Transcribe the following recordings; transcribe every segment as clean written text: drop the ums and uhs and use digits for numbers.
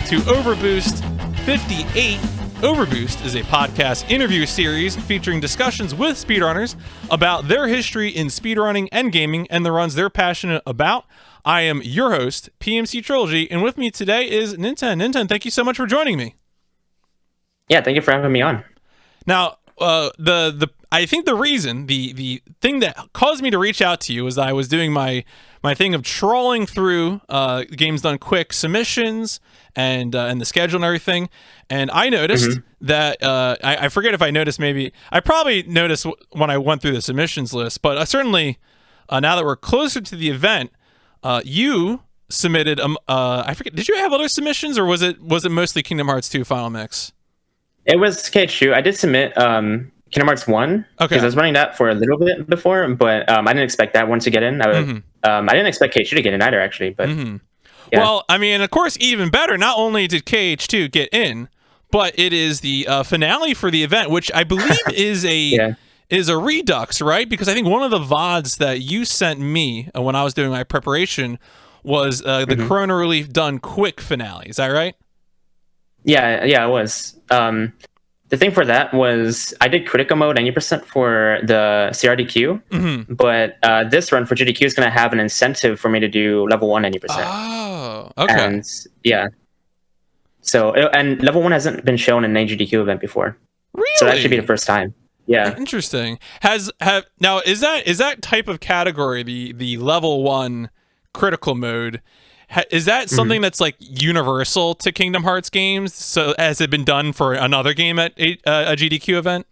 to OverBoost 58. OverBoost is a podcast interview series featuring discussions with speedrunners about their history in speedrunning and gaming and the runs they're passionate about. I am your host, PMC Trilogy, and with me today is Ninten. Ninten, thank you so much for joining me. Yeah, thank you for having me on. Now, I think the thing that caused me to reach out to you was that I was doing my thing of trawling through Games Done Quick submissions and the schedule and everything, and I noticed that I forget if I noticed, maybe I probably noticed when I went through the submissions list, but certainly now that we're closer to the event, you submitted I forget, did you have other submissions, or was it mostly Kingdom Hearts 2 Final Mix? It was KH2. I did submit Kingdom Hearts 1 because I was running that for a little bit before, but I didn't expect that one to get in. I didn't expect KH2 to get in either, actually. But yeah. Well, I mean, of course, even better, not only did KH2 get in, but it is the finale for the event, which I believe is a is a redux, right? Because I think one of the VODs that you sent me when I was doing my preparation was the Corona Relief Done Quick finale. Is that right? Yeah, it was. The thing for that was I did critical mode 90% for the CRDQ, but this run for GDQ is going to have an incentive for me to do level 1 90%. Oh, okay. And yeah. So, and level 1 hasn't been shown in any GDQ event before. Really? So that should be the first time. Yeah. Interesting. Now is that type of category, the level 1 critical mode, is that something that's like universal to Kingdom Hearts games? So has it been done for another game at a GDQ event?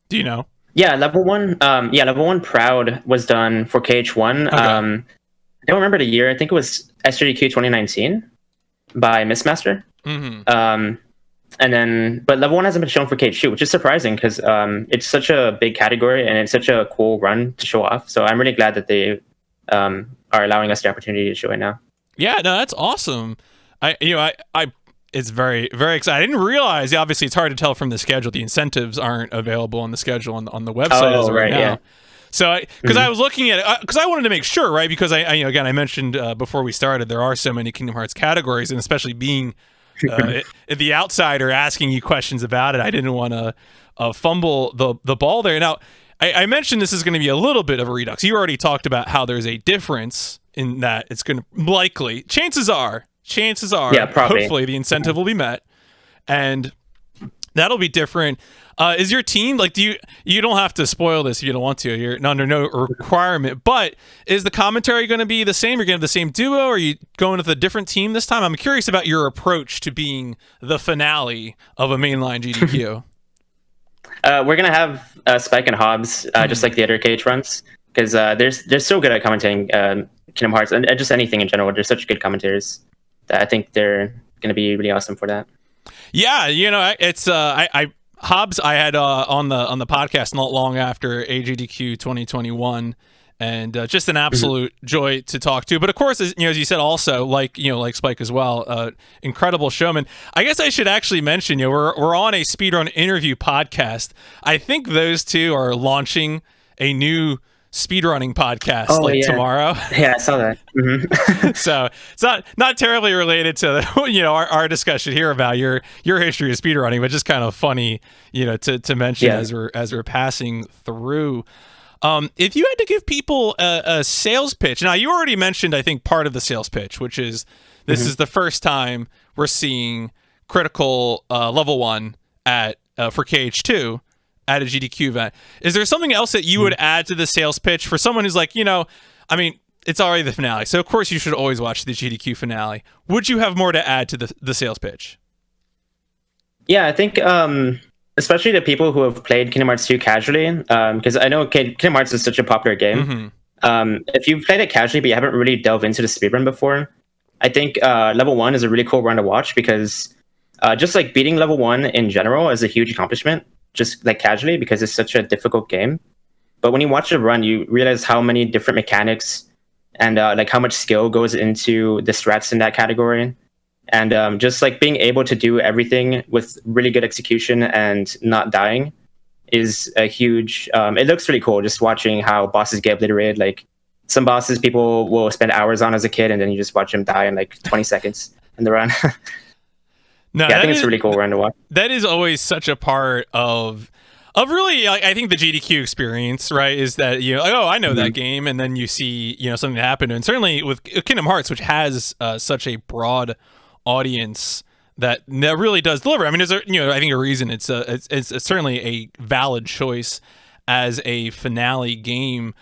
Do you know? Yeah, level 1. Level 1 Proud was done for KH1. Okay. I don't remember the year. I think it was SGDQ 2019 by Mistmaster. And then, but level 1 hasn't been shown for KH2, which is surprising because it's such a big category and it's such a cool run to show off. So I'm really glad that they are allowing us the opportunity to show it now. Yeah, no, that's awesome. It's very, very exciting. I didn't realize. Obviously, it's hard to tell from the schedule. The incentives aren't available on the schedule on the website as right now. Yeah. So, because I was looking at it, because I wanted to make sure, right? Because I mentioned before we started, there are so many Kingdom Hearts categories, and especially being the outsider asking you questions about it, I didn't want to fumble the ball there. Now, I mentioned this is going to be a little bit of a redux. You already talked about how there's a difference in that it's going to likely, chances are, yeah, probably. Hopefully the incentive will be met, and that'll be different. Is your team, like, you don't have to spoil this if you don't want to, you're under no requirement, but is the commentary going to be the same? You're going to have the same duo, or are you going with a different team this time? I'm curious about your approach to being the finale of a mainline GDQ. We're going to have Spike and Hobbs, just like the other KH runs, because they're so good at commentating Kingdom Hearts and just anything in general. They're such good commentators that I think they're going to be really awesome for that. Yeah, it's Hobbs I had on the podcast not long after AGDQ 2021, and just an absolute joy to talk to. But of course, as you said, also like Spike as well, incredible showman. I guess I should actually mention, we're on a speedrun interview podcast. I think those two are launching a new speedrunning podcast tomorrow. Yeah, I saw that. So it's not terribly related to our discussion here about your history of speedrunning, but just kind of funny to mention as we're passing through. If you had to give people a sales pitch, now you already mentioned, I think, part of the sales pitch, which is this is the first time we're seeing critical level 1 at for KH2 at a GDQ event. Is there something else that you would add to the sales pitch for someone who's like, I mean, it's already the finale, so of course you should always watch the GDQ finale. Would you have more to add to the sales pitch? Yeah, I think especially the people who have played Kingdom Hearts 2 casually, because I know Kingdom Hearts is such a popular game. If you've played it casually but you haven't really delved into the speedrun before, I think level 1 is a really cool run to watch, because just like beating level 1 in general is a huge accomplishment, just like casually, because it's such a difficult game. But when you watch it run, you realize how many different mechanics and like how much skill goes into the strats in that category. And just like being able to do everything with really good execution and not dying is a huge, it looks really cool just watching how bosses get obliterated. Like some bosses people will spend hours on as a kid, and then you just watch them die in like 20 seconds in the run. No, yeah, I think it's a really cool run to watch. That is always such a part of really, like, I think the GDQ experience, right, is that, you know, like, oh, I know that game, and then you see, you know, something happen. And certainly with Kingdom Hearts, which has such a broad audience that really does deliver. I mean, there's a, you know, I think a reason it's certainly a valid choice as a finale game.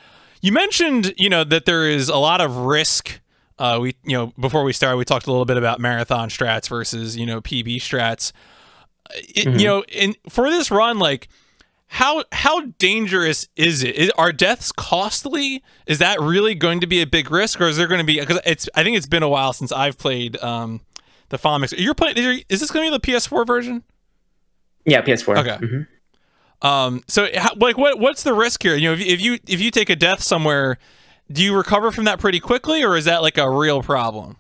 You mentioned, you know, that there is a lot of risk. We, you know, before we started, we talked a little bit about marathon strats versus, you know, PB strats. You know, for this run, like, how dangerous is it? Are deaths costly? Is that really going to be a big risk, or is there going to be, because I think it's been a while since I've played the Final Mix. You're playing? Is this going to be the PS4 version? Yeah, PS4. Okay. So like, what's the risk here? You know, if you take a death somewhere, do you recover from that pretty quickly, or is that like a real problem?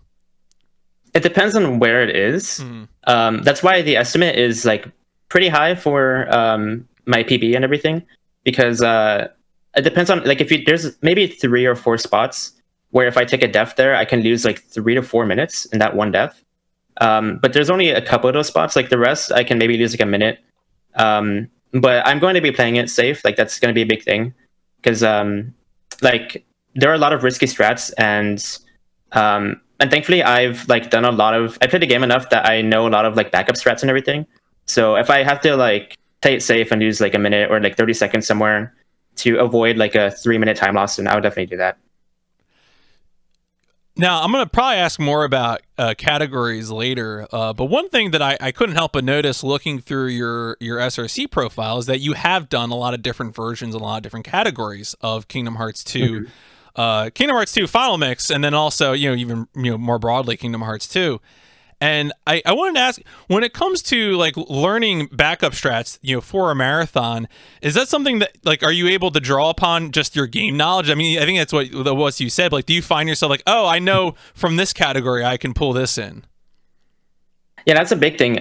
It depends on where it is. That's why the estimate is like pretty high for my PB and everything, because it depends on, like, there's maybe 3 or 4 spots where if I take a death there, I can lose like 3 to 4 minutes in that one death. But there's only a couple of those spots. Like the rest, I can maybe lose like a minute. But I'm going to be playing it safe. Like that's going to be a big thing, because like there are a lot of risky strats, and thankfully I've like done a lot of. I played the game enough that I know a lot of like backup strats and everything. So if I have to like play it safe and lose like a minute or like 30 seconds somewhere to avoid like a 3-minute time loss, then I would definitely do that. Now, I'm going to probably ask more about categories later, but one thing that I couldn't help but notice looking through your SRC profile is that you have done a lot of different versions, a lot of different categories of Kingdom Hearts 2, Kingdom Hearts 2 Final Mix, and then also, you know, even, you know, more broadly Kingdom Hearts 2. And I wanted to ask, when it comes to like learning backup strats, you know, for a marathon, is that something that, like, are you able to draw upon just your game knowledge? I mean, I think that's what you said. Like, do you find yourself like, oh, I know from this category I can pull this in? Yeah, that's a big thing.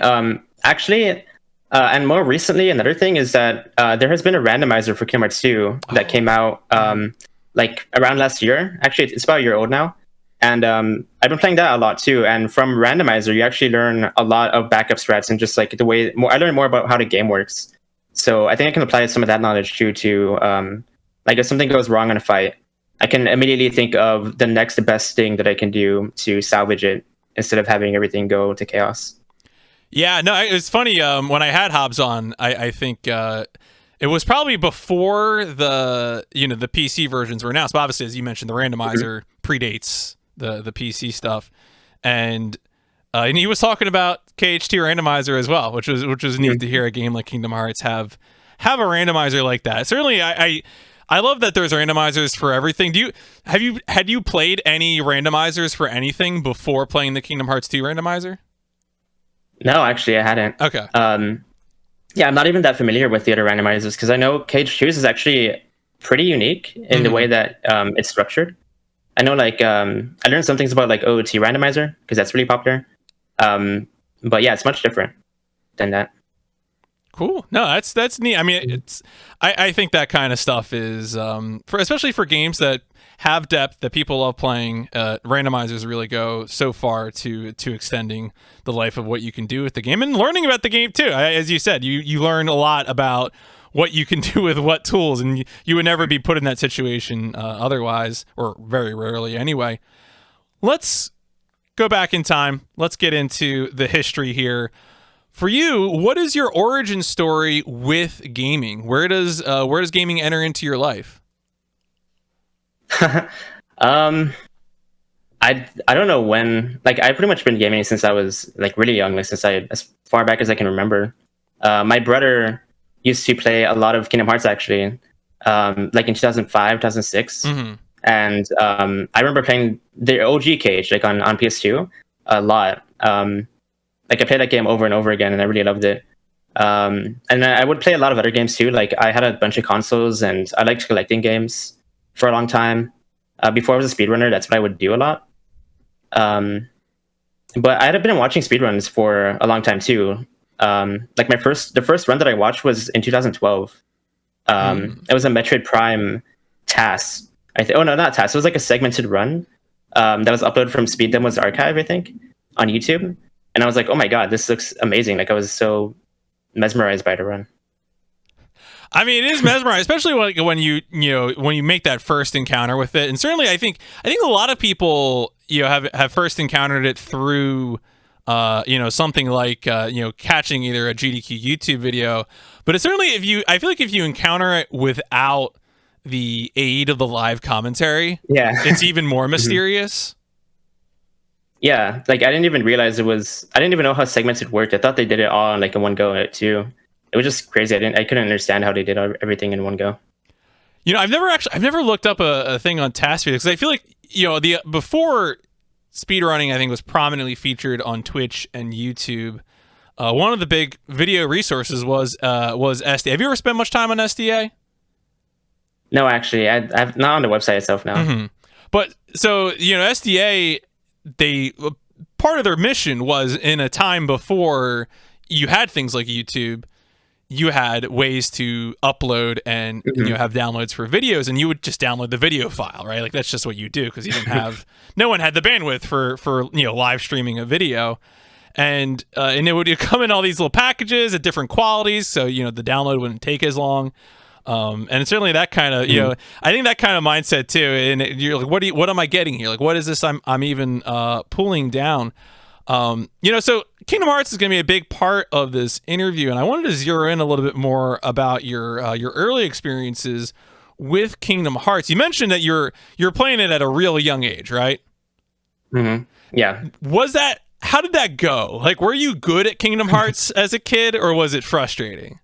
Actually, and more recently, another thing is that there has been a randomizer for Kingdom Hearts 2 that came out like around last year. Actually, it's about a year old now. And I've been playing that a lot too. And from randomizer, you actually learn a lot of backup strats and just like the way I learned more about how the game works. So I think I can apply some of that knowledge too to like if something goes wrong in a fight, I can immediately think of the next best thing that I can do to salvage it instead of having everything go to chaos. Yeah, no, it's funny. When I had Hobbs on, I think it was probably before the PC versions were announced. But obviously, as you mentioned, the randomizer predates the PC stuff, and he was talking about KH2 randomizer as well, which was neat to hear a game like Kingdom Hearts have a randomizer like that. Certainly, I love that there's randomizers for everything. Had you played any randomizers for anything before playing the Kingdom Hearts 2 randomizer? No, actually, I hadn't. Okay. Yeah, I'm not even that familiar with the other randomizers, because I know KH2 is actually pretty unique in the way that it's structured. I know, like, I learned some things about, like, OOT randomizer, because that's really popular. But yeah, it's much different than that. Cool. No, that's neat. I mean, I think that kind of stuff is, especially for games that have depth that people love playing, randomizers really go so far to extending the life of what you can do with the game and learning about the game too. As you said, you learn a lot about what you can do with what tools, and you would never be put in that situation otherwise, or very rarely anyway. Let's go back in time. Let's get into the history here. For you, what is your origin story with gaming? Where does gaming enter into your life? I don't know when. Like, I've pretty much been gaming since I was like really young, like as far back as I can remember. My brother used to play a lot of Kingdom Hearts, actually, like in 2005, 2006. And I remember playing the OG Cage, like on PS2 a lot. Like, I played that game over and over again, and I really loved it. And I would play a lot of other games too. Like, I had a bunch of consoles, and I liked collecting games for a long time. Before I was a speedrunner, that's what I would do a lot. But I had been watching speedruns for a long time too. Like the first run that I watched was in 2012. It was a Metroid Prime TAS. Oh no, not TAS. It was like a segmented run that was uploaded from Speed Demo's archive, I think, on YouTube. and I was like, oh my god, this looks amazing. Like I was so mesmerized by the run. I mean, it is mesmerizing, especially when you make that first encounter with it. And certainly, I think a lot of people have first encountered it through something like catching either a GDQ YouTube video, but it's certainly I feel like if you encounter it without the aid of the live commentary, it's even more mysterious. Yeah, like I didn't even realize I didn't even know how segmented worked. I thought they did it all in one go too. It was just crazy. I couldn't understand how they did everything in one go. I've never looked up a thing on task because I feel like before speedrunning, I think, was prominently featured on Twitch and YouTube. One of the big video resources was SDA. Have you ever spent much time on SDA? No, actually, I've not on the website itself now. Mm-hmm. But so SDA, part of their mission was in a time before you had things like YouTube, you had ways to upload and have downloads for videos, and you would just download the video file, right? Like that's just what you do because you didn't have no one had the bandwidth for live streaming a video, and it would come in all these little packages at different qualities, so the download wouldn't take as long. And certainly that kind of I think that kind of mindset too, and you're like, what am I getting here? Like, what is this I'm even pulling down? So Kingdom Hearts is going to be a big part of this interview, and I wanted to zero in a little bit more about your early experiences with Kingdom Hearts. You mentioned that you're playing it at a real young age, right? Mm-hmm. Yeah. How did that go? Like, were you good at Kingdom Hearts as a kid, or was it frustrating?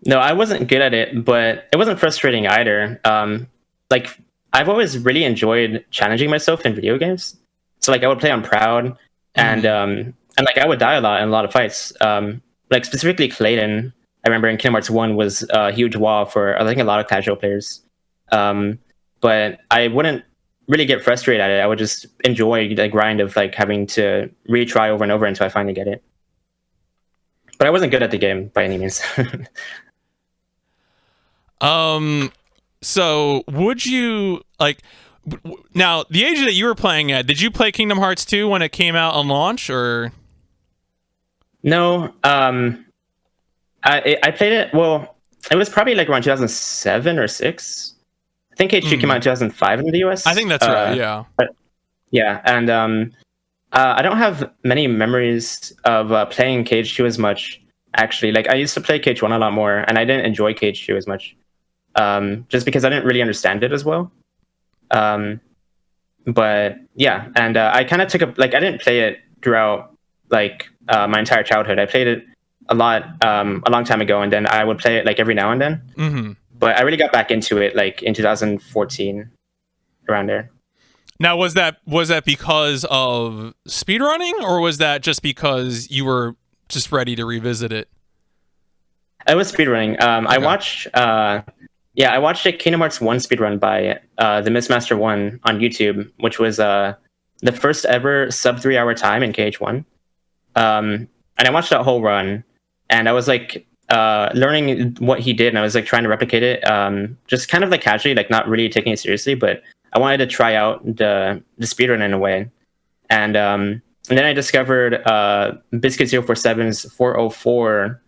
No, I wasn't good at it, but it wasn't frustrating either. I've always really enjoyed challenging myself in video games. So I would play on Proud, and I would die a lot in a lot of fights. Specifically Clayton, I remember in Kingdom Hearts 1 was a huge wall for I think a lot of casual players. But I wouldn't really get frustrated at it. I would just enjoy the grind of having to retry over and over until I finally get it. But I wasn't good at the game by any means. So would you now the age that you were playing at, did you play Kingdom Hearts 2 when it came out on launch, or? No, I played it. Well, it was probably around 2007 or 6. I think KH2 came out in 2005 in the US. I think that's right. Yeah. Yeah, and I don't have many memories of playing KH2 as much. Actually, I used to play KH1 a lot more, and I didn't enjoy KH2 as much. Just because I didn't really understand it as well. But yeah, and I kind of took I didn't play it throughout my entire childhood. I played it a lot a long time ago, and then I would play it every now and then. Mm-hmm. But I really got back into it in 2014, around there. Now, was that because of speedrunning, or was that just because you were just ready to revisit it? I was speedrunning. Okay. I watched a Kingdom Hearts 1 speedrun by the Mistmaster 1 on YouTube, which was the first ever sub 3 hour time in KH1. And I watched that whole run, and I was learning what he did, and I was trying to replicate it, just kind of casually, not really taking it seriously, but I wanted to try out the speedrun in a way. And then I discovered Biscuit 047's 404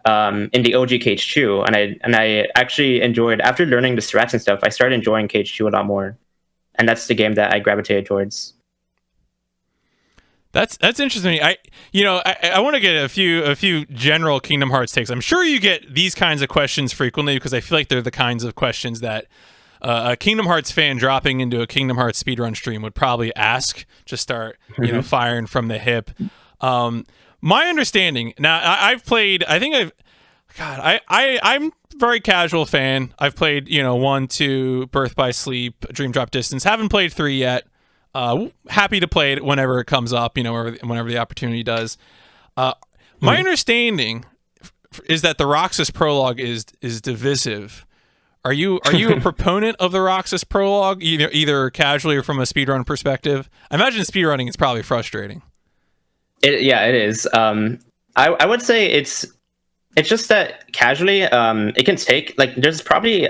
in the OG KH2, and I actually enjoyed, after learning the strats and stuff, I started enjoying KH2 a lot more, and that's the game that I gravitated towards. That's interesting. I want to get a few general Kingdom Hearts takes. I'm sure you get these kinds of questions frequently because I feel like they're the kinds of questions that a Kingdom Hearts fan dropping into a Kingdom Hearts speedrun stream would probably ask. Just start firing from the hip. My understanding now, I'm very casual fan. I've played 1, 2, Birth by Sleep, Dream Drop Distance. Haven't played 3 yet. Happy to play it whenever it comes up, whenever the opportunity does. My understanding is that the Roxas prologue is divisive. Are you a proponent of the Roxas prologue, either casually or from a speedrun perspective? I imagine speedrunning is probably frustrating. It is. I would say it's just that casually, it can take there's probably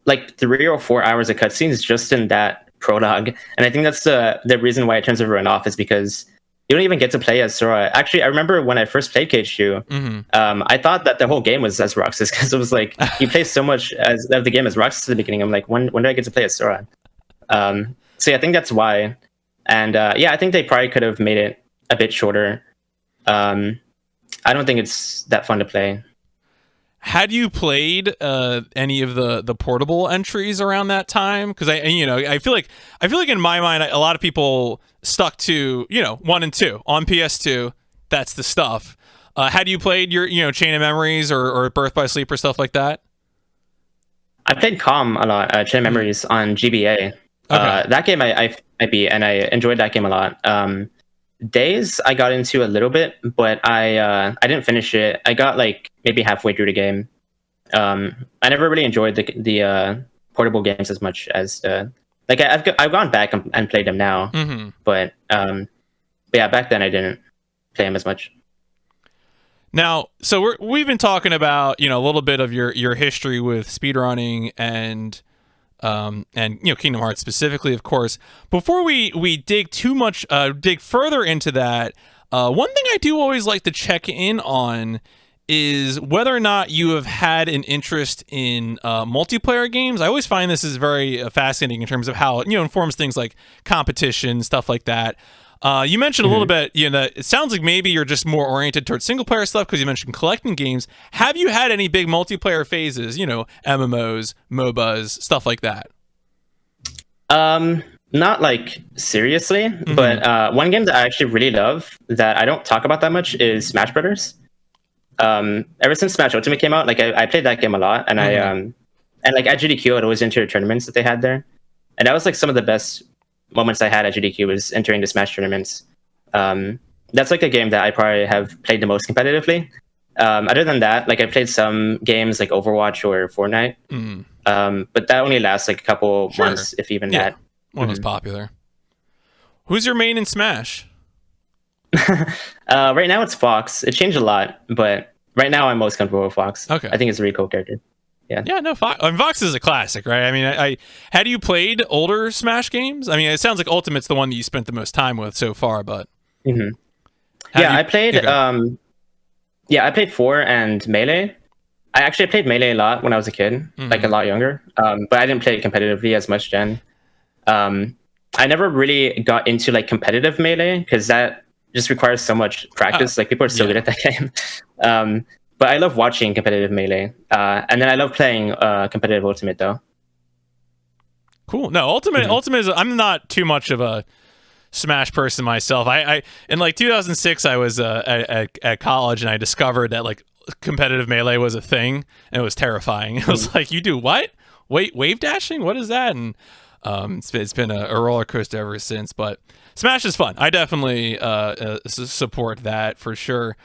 3 or 4 hours of cutscenes just in that prologue, and I think that's the reason why it turns everyone off, is because you don't even get to play as Sora. Actually, I remember when I first played KH2, I thought that the whole game was as Roxas, because it was like you play so much of the game as Roxas at the beginning. I'm like, when do I get to play as Sora? So yeah, I think that's why. And yeah, I think they probably could have made it a bit shorter. I don't think it's that fun to play. Had you played any of the portable entries around that time? Because I feel like in my mind a lot of people stuck to 1 and 2 on PS2. That's the stuff. Had you played your Chain of Memories or Birth by Sleep or stuff like that? I played Calm a lot. Chain of Memories on GBA. Okay. That game I beat, and I enjoyed that game a lot. Days I got into a little bit, but I didn't finish it. I got like maybe halfway through the game. I never really enjoyed the portable games as much as like I've gone back and played them now, but yeah, back then I didn't play them as much. Now, so we've been talking about a little bit of your history with speedrunning and Kingdom Hearts specifically, of course. Before we dig further into that, one thing I do always like to check in on is whether or not you have had an interest in multiplayer games. I always find this is very fascinating in terms of how it informs things like competition, stuff like that. You mentioned a little bit, it sounds like maybe you're just more oriented towards single player stuff because you mentioned collecting games. Have you had any big multiplayer phases, MMOs, MOBAs, stuff like that? Not like seriously, but one game that I actually really love that I don't talk about that much is Smash Brothers. Ever since Smash Ultimate came out, like I played that game a lot, and and like at GDQ, I'd always enter tournaments that they had there, and that was like some of the best moments I had at GDQ was entering the Smash tournaments. That's like a game that I probably have played the most competitively. Other than that, like I played some games like Overwatch or Fortnite, but that only lasts like a couple months, if even that. One of those popular. Who's your main in Smash? Right now it's Fox. It changed a lot, but right now I'm most comfortable with Fox. Okay. I think it's a really cool character. Yeah, no, Fox. Fox is a classic, right? I mean, had you played older Smash games? I mean, it sounds like Ultimate's the one that you spent the most time with so far, but I played. I played 4 and Melee. I actually played Melee a lot when I was a kid, like a lot younger. But I didn't play it competitively as much then. I never really got into like competitive Melee because that just requires so much practice. Like people are so good at that game. But I love watching competitive Melee. And then I love playing competitive Ultimate, though. Cool. No, Ultimate is... I'm not too much of a Smash person myself. I in like 2006, I was at college, and I discovered that like competitive Melee was a thing, and it was terrifying. It was like, you do what? Wait, wave dashing? What is that? And it's been a roller coaster ever since. But Smash is fun. I definitely support that for sure.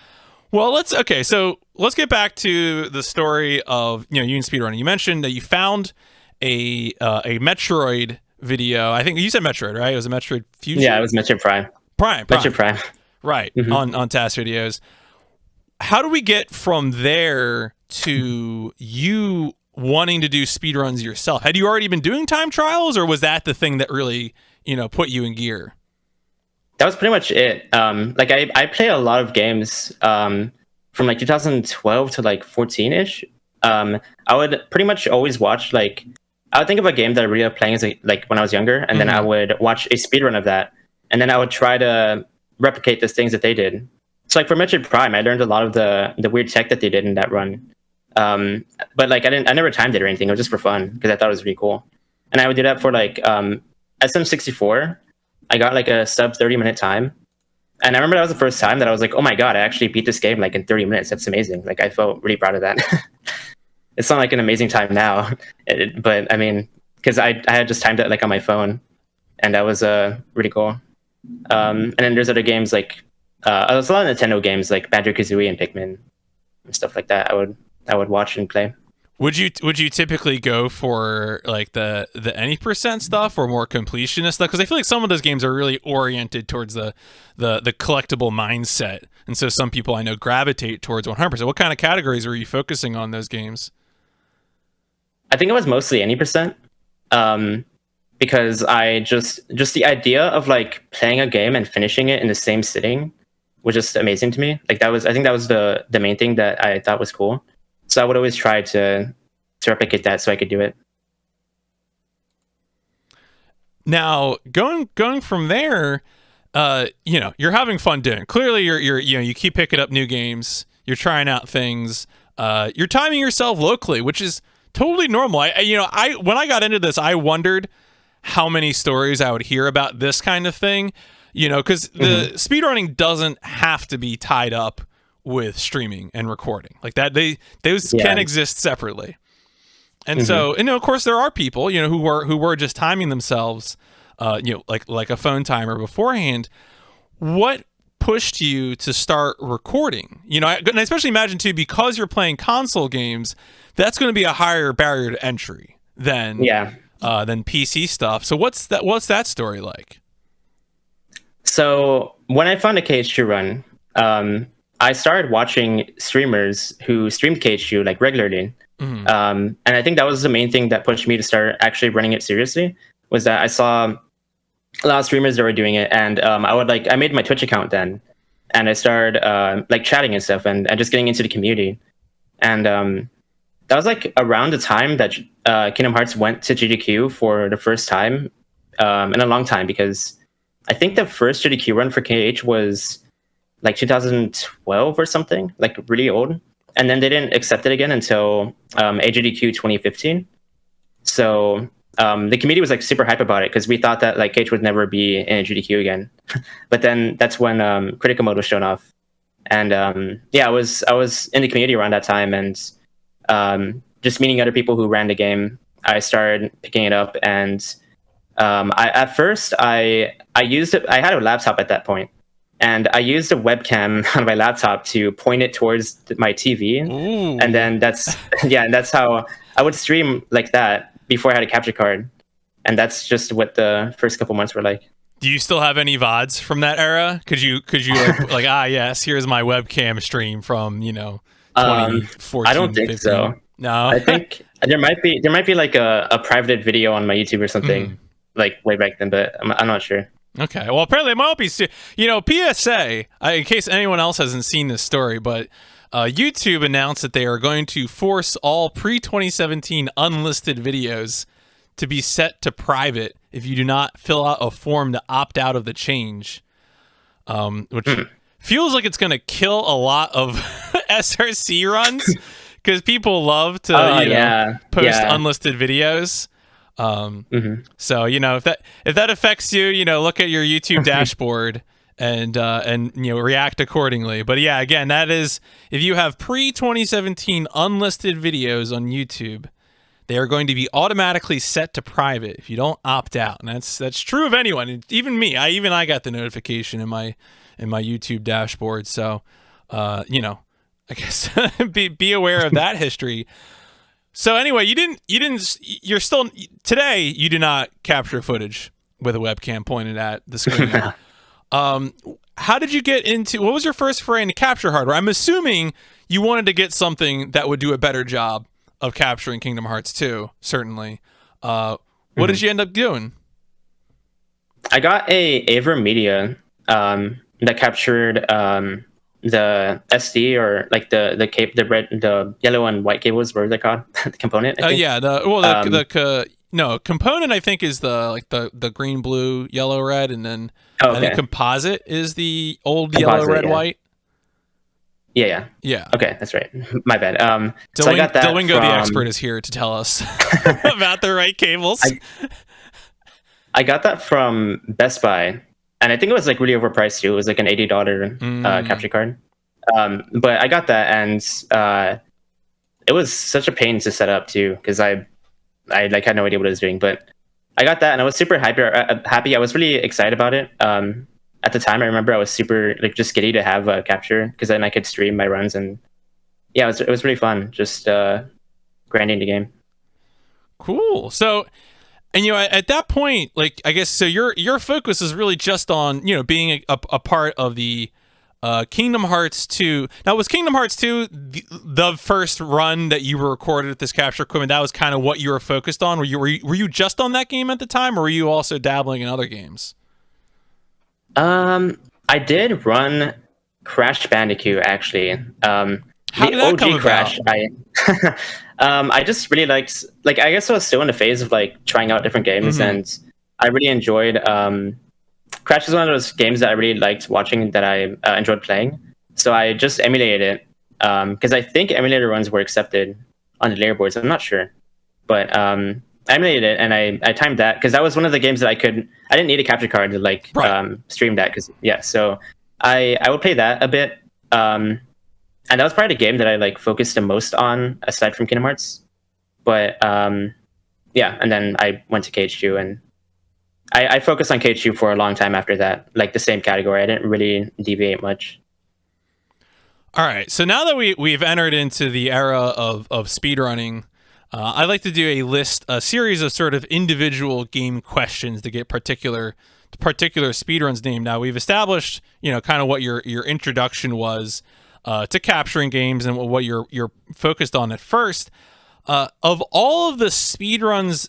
Well, let's get back to the story of you and speedrunning. You mentioned that you found a Metroid video. I think you said Metroid, right? It was a Metroid Fusion. Yeah, it was Metroid Prime. Metroid Prime. Right, on TAS videos. How do we get from there to you wanting to do speedruns yourself? Had you already been doing time trials, or was that the thing that really put you in gear? That was pretty much it. Like I played a lot of games from like 2012 to like 14-ish. I would pretty much always watch like I would think of a game that I really loved playing as like when I was younger, and then I would watch a speedrun of that, and then I would try to replicate the things that they did. So like for Metroid Prime, I learned a lot of the weird tech that they did in that run. But like I never timed it or anything. It was just for fun because I thought it was really cool. And I would do that for like SM64. I got like a sub 30-minute time. And I remember that was the first time that I was like, oh my God, I actually beat this game like in 30 minutes. That's amazing. Like I felt really proud of that. It's not like an amazing time now, but I mean, because I had just timed it like on my phone, and that was really cool. And then there's other games like there's a lot of Nintendo games like Banjo-Kazooie and Pikmin and stuff like that. I would watch and play. Would you typically go for like the any percent stuff or more completionist stuff? Because I feel like some of those games are really oriented towards the collectible mindset, and so some people I know gravitate towards 100%. What kind of categories were you focusing on those games? I think it was mostly any percent, because because I just the idea of like playing a game and finishing it in the same sitting was just amazing to me. Like I think that was the main thing that I thought was cool. So I would always try to replicate that so I could do it. Now, going from there, you're having fun doing it. Clearly, you keep picking up new games. You're trying out things. You're timing yourself locally, which is totally normal. I when I got into this, I wondered how many stories I would hear about this kind of thing. Because the speedrunning doesn't have to be tied up with streaming and recording like that. Those can exist separately. And so, of course, there are people, who were just timing themselves, like a phone timer beforehand. What pushed you to start recording? And I especially imagine too, because you're playing console games, that's going to be a higher barrier to entry than PC stuff. So what's that story like? So when I found a KH2 run, I started watching streamers who streamed KH2 like regularly. And I think that was the main thing that pushed me to start actually running it seriously, was that I saw a lot of streamers that were doing it, and I made my Twitch account then, and I started like chatting and stuff, and just getting into the community. And that was like around the time that Kingdom Hearts went to GDQ for the first time in a long time, because I think the first GDQ run for KH was like 2012 or something, like really old. And then they didn't accept it again until AGDQ 2015. So the community was like super hype about it, because we thought that like KH would never be in AGDQ again. But then that's when critical mode was shown off. And I was in the community around that time, and just meeting other people who ran the game, I started picking it up. And at first I used it. I had a laptop at that point. And I used a webcam on my laptop to point it towards my TV. Ooh. And then that's how I would stream like that before I had a capture card. And that's just what the first couple months were like. Do you still have any VODs from that era? Could you like yes, here's my webcam stream from 2014? I don't think 15. so. No, I think there might be like a private video on my YouTube or something like way back then, but I'm not sure. Okay, well, apparently it might be, PSA, in case anyone else hasn't seen this story, but YouTube announced that they are going to force all pre-2017 unlisted videos to be set to private if you do not fill out a form to opt out of the change, which feels like it's going to kill a lot of SRC runs, because people love to post unlisted videos. So if that affects you, look at your YouTube dashboard and react accordingly. But yeah, again, that is, if you have pre-2017 unlisted videos on YouTube, they are going to be automatically set to private if you don't opt out. And that's true of anyone, even me. I got the notification in my YouTube dashboard. So I guess be aware of that history. So anyway, you're still, today you do not capture footage with a webcam pointed at the screen. How did you get into, what was your first foray into capture hardware? I'm assuming you wanted to get something that would do a better job of capturing Kingdom Hearts 2, certainly. What did you end up doing? I got a AverMedia that captured the SD, or like the yellow and white cables. What are they called? The component. Component I think is the green, blue, yellow, red, and then I think composite is the old yellow, red, white. Yeah. Okay, that's right. My bad. So I got that. Delwingo, the expert, is here to tell us about the right cables. I got that from Best Buy. And I think it was like really overpriced too. It was like an $80 capture card. But I got that, and it was such a pain to set up too, because I like had no idea what I was doing. But I got that, and I was super happy. I was really excited about it. At the time, I remember I was super like just giddy to have a capture, because then I could stream my runs, and yeah, it was really fun just grinding the game. Cool. So. And at that point, like, I guess so your focus is really just on being a part of the Kingdom Hearts 2. Now, was Kingdom Hearts 2 the first run that you were recorded at this capture equipment? That was kind of what you were focused on? Were you just on that game at the time, or were you also dabbling in other games? I did run Crash Bandicoot, actually. How did that come Crash, about? I just really liked, like, I guess I was still in the phase of like trying out different games, and I really enjoyed. Crash is one of those games that I really liked watching, that I enjoyed playing. So I just emulated it, because I think emulator runs were accepted on the leaderboards. I'm not sure, but I emulated it, and I timed that because that was one of the games that I didn't need a capture card to like stream that, because so I would play that a bit, and that was probably the game that I like focused the most on aside from Kingdom Hearts. But and then I went to KH2, and I focused on KH2 for a long time after that, like the same category. I didn't really deviate much. All right, so now that we've entered into the era of speedrunning, I like to do a series of sort of individual game questions to get particular speedruns named. Now, we've established, kind of what your introduction was to capturing games and what you're focused on at first. Of all of the speedruns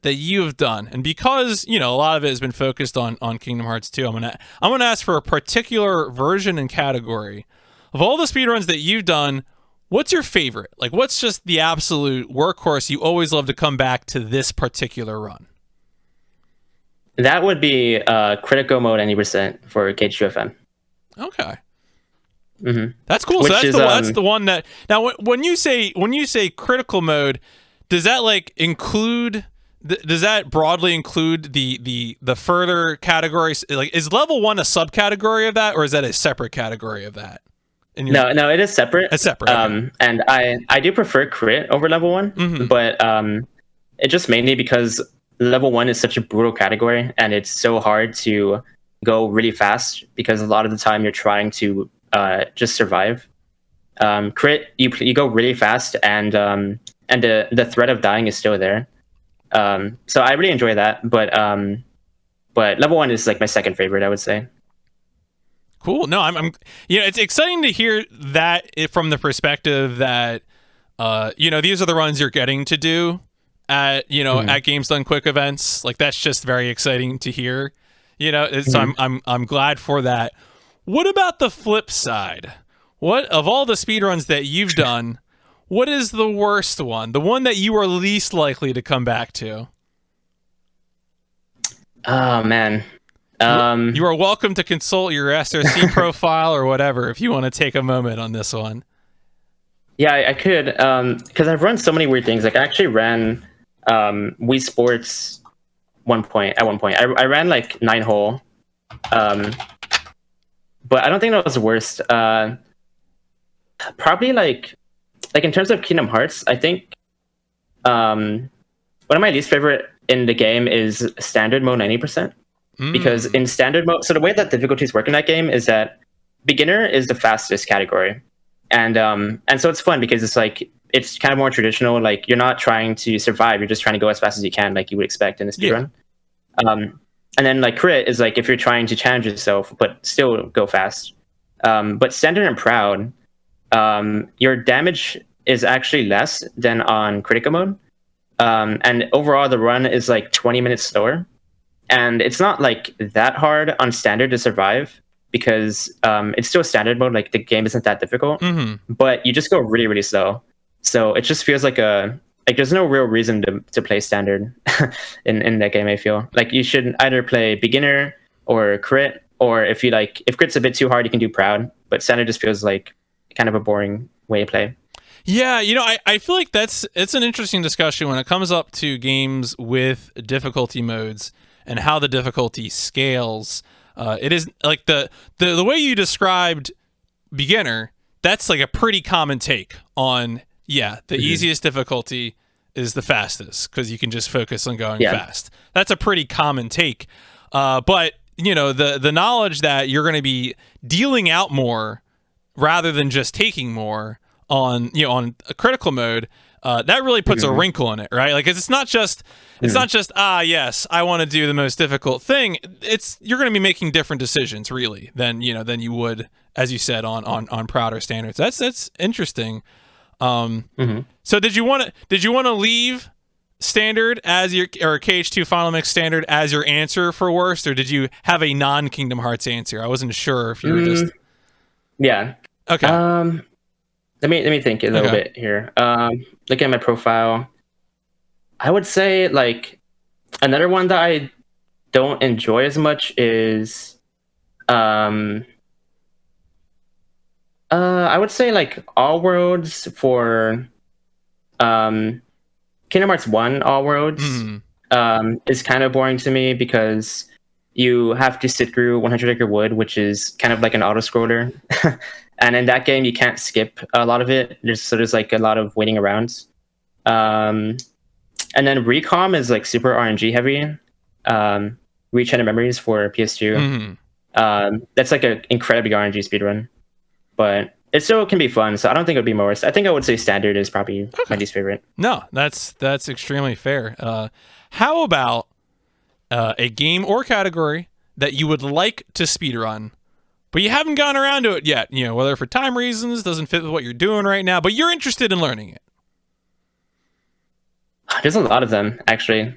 that you have done, and because a lot of it has been focused on Kingdom Hearts 2, I'm gonna ask for a particular version and category. Of all the speedruns that you've done, what's your favorite? Like, what's just the absolute workhorse you always love to come back to this particular run? That would be critical mode 90% for KH2FM. Okay. That's cool. So that's the one that, now when you say critical mode, does that like include? Does that broadly include the further categories? Like, is level 1 a subcategory of that, or is that a separate category of that? No, it is separate. It's separate. Okay. And I do prefer crit over level 1, but it's just mainly because level 1 is such a brutal category, and it's so hard to go really fast because a lot of the time you're trying to just survive. Crit, you go really fast, and the threat of dying is still there. So I really enjoy that, but level 1 is like my second favorite, I would say. Cool. No, I'm it's exciting to hear that from the perspective that these are the runs you're getting to do at at Games Done Quick events. Like, that's just very exciting to hear. So I'm glad for that. What about the flip side? What, of all the speedruns that you've done, what is the worst one? The one that you are least likely to come back to? Oh, man. You are welcome to consult your SRC profile or whatever if you want to take a moment on this one. Yeah, I could, because I've run so many weird things. Like, I actually ran Wii Sports at one point. I ran like 9-hole, but I don't think that was the worst. Probably like in terms of Kingdom Hearts, I think one of my least favorite in the game is standard mode 90%. Because in standard mode, so the way that difficulties work in that game is that beginner is the fastest category, and so it's fun because it's kind of more traditional. Like, you're not trying to survive; you're just trying to go as fast as you can, like you would expect in a speedrun. And then like crit is like if you're trying to challenge yourself but still go fast. But standard and proud, your damage is actually less than on critical mode, and overall the run is like 20 minutes slower. And it's not like that hard on standard to survive because it's still standard mode. Like, the game isn't that difficult, but you just go really, really slow. So it just feels like there's no real reason to play standard in that game. I feel like you should either play beginner or crit, or if crit's a bit too hard, you can do proud. But standard just feels like kind of a boring way to play. Yeah, I feel like it's an interesting discussion when it comes up to games with difficulty modes and how the difficulty scales. It is like the way you described beginner, that's like a pretty common take on, the easiest difficulty is the fastest because you can just focus on going fast. That's a pretty common take. But the knowledge that you're going to be dealing out more rather than just taking more on a critical mode, that really puts a wrinkle in it, right? Like, it's not just yes, I want to do the most difficult thing. You're going to be making different decisions really than you would as you said, on prouder standards. That's interesting. Mm-hmm. So did you want to leave standard as your, or KH2 Final Mix standard as your answer for worst, or did you have a non-Kingdom Hearts answer? I wasn't sure if you were just. Yeah. Okay. Let me think a little bit here. Looking at my profile, I would say like another one that I don't enjoy as much is I would say like All Worlds for Kingdom Hearts 1 All Worlds is kind of boring to me because you have to sit through 100 Acre Wood, which is kind of like an auto scroller. And in that game, you can't skip a lot of it. There's like a lot of waiting around. And then Recom is like super RNG heavy. Reach End of Memories for PS2. That's like an incredibly RNG speedrun. But it still can be fun, so I don't think it would be my worst. I think I would say standard is probably my least favorite. No, that's extremely fair. How about a game or category that you would like to speedrun, but you haven't gotten around to it yet? You know, whether for time reasons, doesn't fit with what you're doing right now, but you're interested in learning it. There's a lot of them, actually.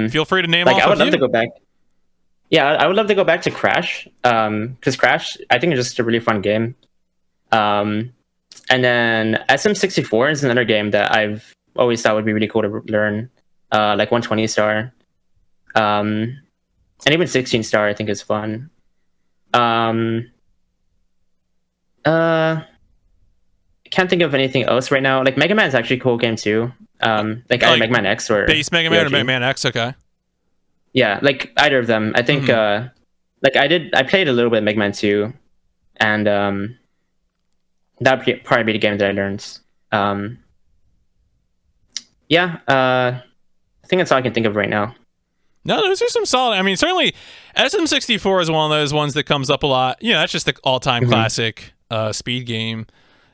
Feel free to name like off I would a love few. to go back. Yeah, I would love to go back to Crash, because Crash, I think, is just a really fun game. And then SM64 is another game that I've always thought would be really cool to learn, like 120 star, and even 16 star I think is fun. I can't think of anything else right now. Like Mega Man is actually a cool game too. Like either Mega Man X or base Mega Man or Mega Man X. Okay. Yeah, like either of them. I think like I played a little bit of Mega Man 2, and that'd probably be the game that I learned. Yeah, I think that's all I can think of right now. No, those are some solid. I mean, certainly SM64 is one of those ones that comes up a lot. You know, that's just the all-time classic speed game.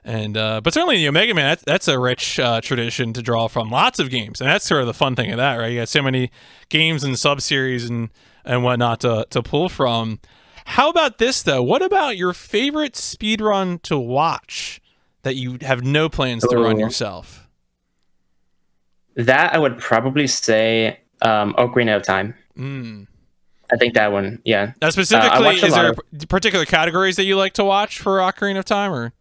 And but certainly, you know, Mega Man, that's a rich tradition to draw from. Lots of games, and that's sort of the fun thing of that, right? You got so many games and sub-series and whatnot to pull from. How about this, though? What about your favorite speedrun to watch that you have no plans to run yourself? That I would probably say Ocarina of Time. I think that one, yeah. Now, specifically, is there particular categories that you like to watch for Ocarina of Time, or?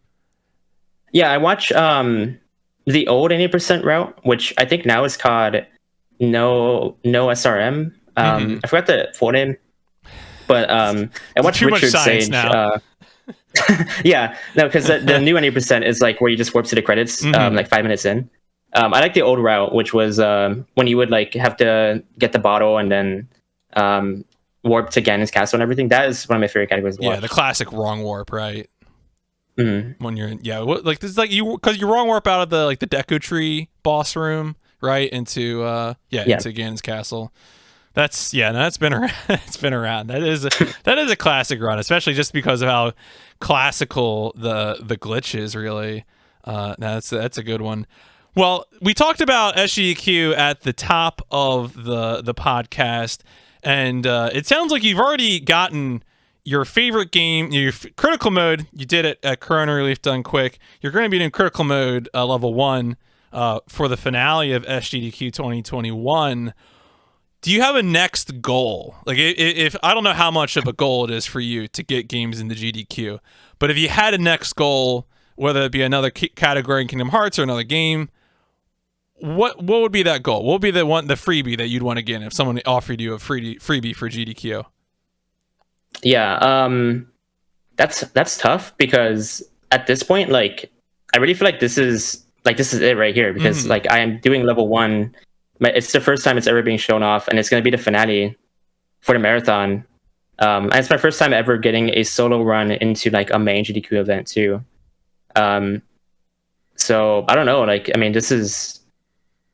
Yeah, I watch the old 80% route, which I think now is called No SRM. I forgot the full name, but I watched Richard Sage. Now. Yeah, no, because the new 80% is like where you just warp to the credits like 5 minutes in. I like the old route, which was when you would like have to get the bottle and then warp to Ganon's castle and everything. That is one of my favorite categories to watch. Yeah, the classic wrong warp, right? When you're like this is like you, because you wrong warp out of the the Deku Tree boss room right into into Ganon's castle. That's been around. It's been around. That is a classic run, especially just because of how classical the glitch is. Really, that's a good one. Well, we talked about SGDQ at the top of the podcast, and it sounds like you've already gotten your favorite game, your critical mode. You did it at Corona Relief Done Quick. You're going to be in critical mode level 1 for the finale of SGDQ 2021. Do you have a next goal? Like, if I don't know how much of a goal it is for you to get games in the GDQ, but if you had a next goal, whether it be another category in Kingdom Hearts or another game, what would be that goal? What would be the freebie that you'd want to get if someone offered you a freebie for GDQ? Yeah, that's tough because at this point, like, I really feel like this is it right here because like I am doing level 1. It's the first time it's ever being shown off, and it's going to be the finale for the marathon. And it's my first time ever getting a solo run into like a main GDQ event too. So I don't know. Like, I mean, this is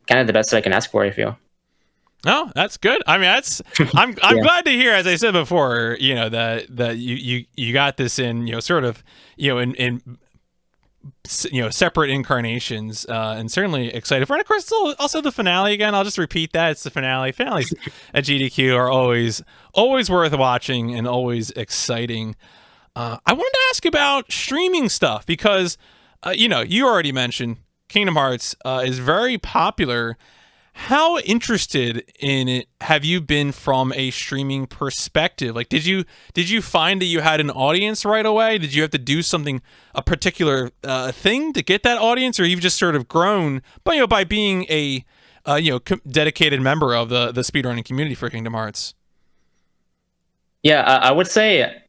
kind of the best that I can ask for, I feel. No, that's good. I mean, that's I'm glad to hear, as I said before, you know, that you got this in, sort of, in separate incarnations, and certainly excited for it. Of course, it's also the finale again. I'll just repeat that. It's the finale. Finales at GDQ are always worth watching and always exciting. I wanted to ask about streaming stuff because, you already mentioned Kingdom Hearts is very popular. How interested in it have you been from a streaming perspective? Like, did you find that you had an audience right away? Did you have to do a particular thing to get that audience, or you've just sort of grown by being a dedicated member of the speedrunning community for Kingdom Hearts? Yeah, I would say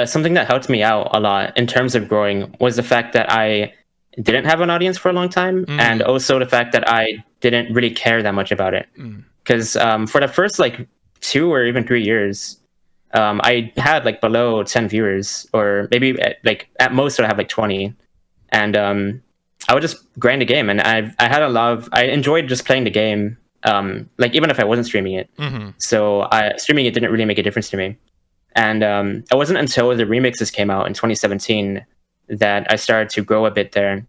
something that helped me out a lot in terms of growing was the fact that I didn't have an audience for a long time, and also the fact that I didn't really care that much about it. Because for the first like 2 or even 3 years, I had like below 10 viewers, or maybe at most I have like 20, and I would just grind the game, and I enjoyed just playing the game, like even if I wasn't streaming it. So streaming it didn't really make a difference to me. And it wasn't until the remixes came out in 2017 that I started to grow a bit there.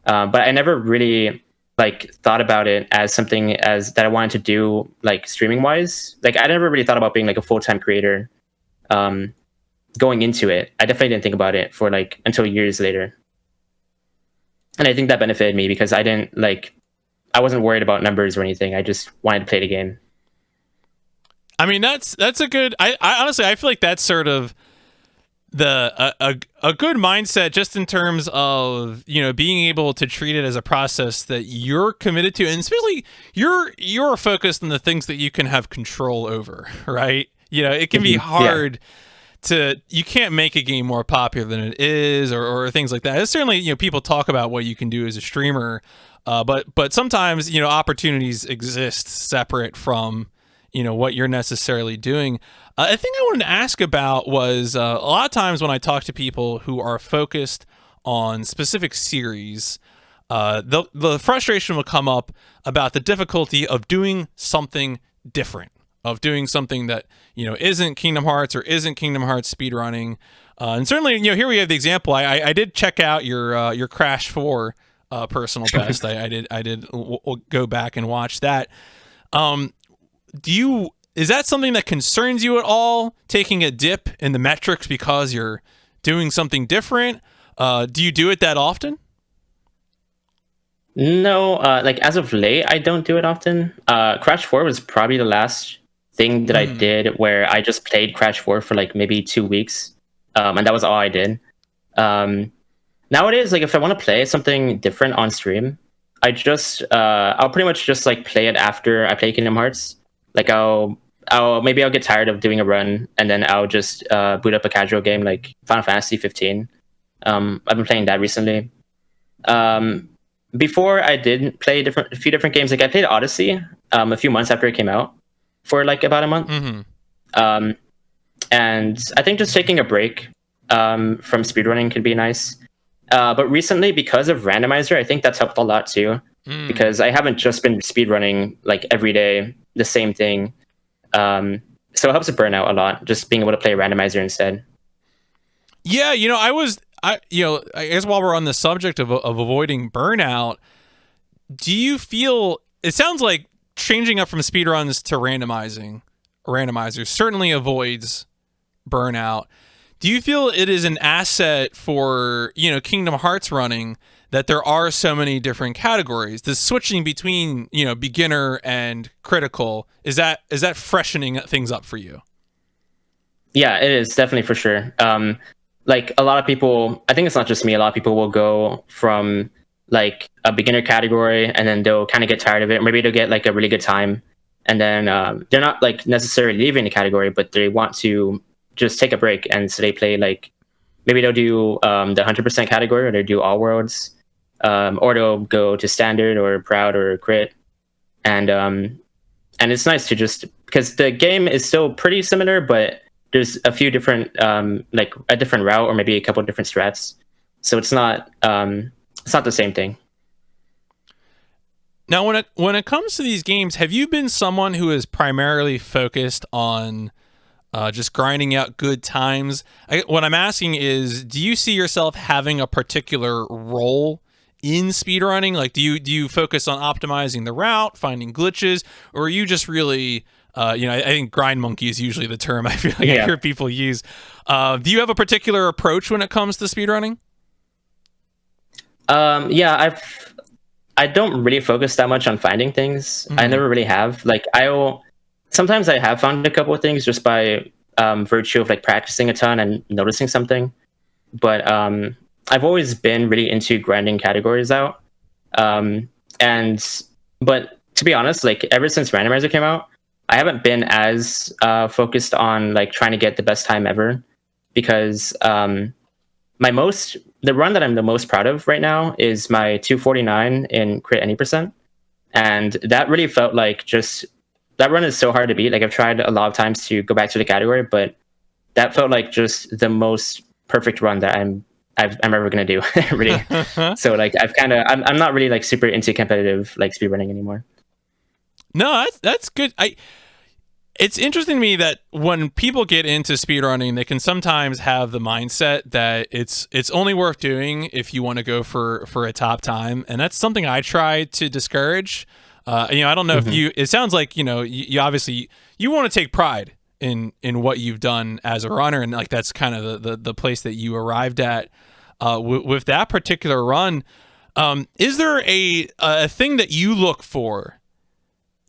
But I never really like thought about it as something as that I wanted to do like streaming wise. Like I never really thought about being like a full-time creator going into it. I definitely didn't think about it for like until years later. And I think that benefited me because I wasn't worried about numbers or anything. I just wanted to play the game. I mean, that's a good. I honestly, I feel like that's sort of a good mindset, just in terms of being able to treat it as a process that you're committed to, and especially you're focused on the things that you can have control over, right? It can be hard. You can't make a game more popular than it is, or things like that. It's certainly, people talk about what you can do as a streamer, but sometimes opportunities exist separate from what you're necessarily doing. A thing I wanted to ask about was a lot of times when I talk to people who are focused on specific series, the frustration will come up about the difficulty of doing something different, of doing something that isn't Kingdom Hearts or isn't Kingdom Hearts speedrunning. And certainly, here we have the example. I did check out your Crash 4 personal best. I did go back and watch that. Is that something that concerns you at all, taking a dip in the metrics because you're doing something different? Do you do it that often? No, like as of late, I don't do it often. Crash 4 was probably the last thing that I did where I just played Crash 4 for like maybe 2 weeks. And that was all I did. Nowadays, like if I want to play something different on stream, I'll pretty much just like play it after I play Kingdom Hearts. Like I'll get tired of doing a run, and then I'll just boot up a casual game like Final Fantasy 15. I've been playing that recently. Before I did play a few different games. Like I played Odyssey a few months after it came out for like about a month. And I think just taking a break from speedrunning could be nice. But recently, because of randomizer, I think that's helped a lot too. Because I haven't just been speedrunning like every day the same thing. So it helps with burnout a lot, just being able to play a randomizer instead. Yeah, I guess while we're on the subject of avoiding burnout, do you feel, it sounds like changing up from speedruns to randomizers certainly avoids burnout. Do you feel it is an asset for, Kingdom Hearts running that there are so many different categories? The switching between, beginner and critical, is that freshening things up for you? Yeah, it is definitely, for sure. Like a lot of people, I think it's not just me, a lot of people will go from like a beginner category and then they'll kind of get tired of it. Maybe they'll get like a really good time, and then they're not like necessarily leaving the category, but they want to just take a break, and so they play like, maybe they'll do the 100% category, or they'll do all worlds, or they'll go to standard or proud or crit, and it's nice to just, because the game is still pretty similar, but there's a few different like a different route or maybe a couple of different strats, so it's not the same thing. Now, when it comes to these games, have you been someone who is primarily focused on just grinding out good times? What I'm asking is, do you see yourself having a particular role in speedrunning? Like, do you focus on optimizing the route, finding glitches, or are you just really I think grind monkey is usually the term I feel like I hear people use. Do you have a particular approach when it comes to speedrunning? I don't really focus that much on finding things. I never really have. Like sometimes I have found a couple of things just by virtue of like practicing a ton and noticing something. But I've always been really into grinding categories out. But to be honest, like ever since Randomizer came out, I haven't been as focused on like trying to get the best time ever, because the run that I'm the most proud of right now is my 249 in crit any percent, and that really felt like just that run is so hard to beat. Like I've tried a lot of times to go back to the category, but that felt like just the most perfect run that I'm ever gonna do. Really. So like I'm not really like super into competitive like speedrunning anymore. No, that's good. It's interesting to me that when people get into speedrunning, they can sometimes have the mindset that it's only worth doing if you want to go for a top time, and that's something I try to discourage. I don't know if you. It sounds like you obviously you want to take pride in what you've done as a runner, and like that's kind of the place that you arrived at with that particular run. Is there a thing that you look for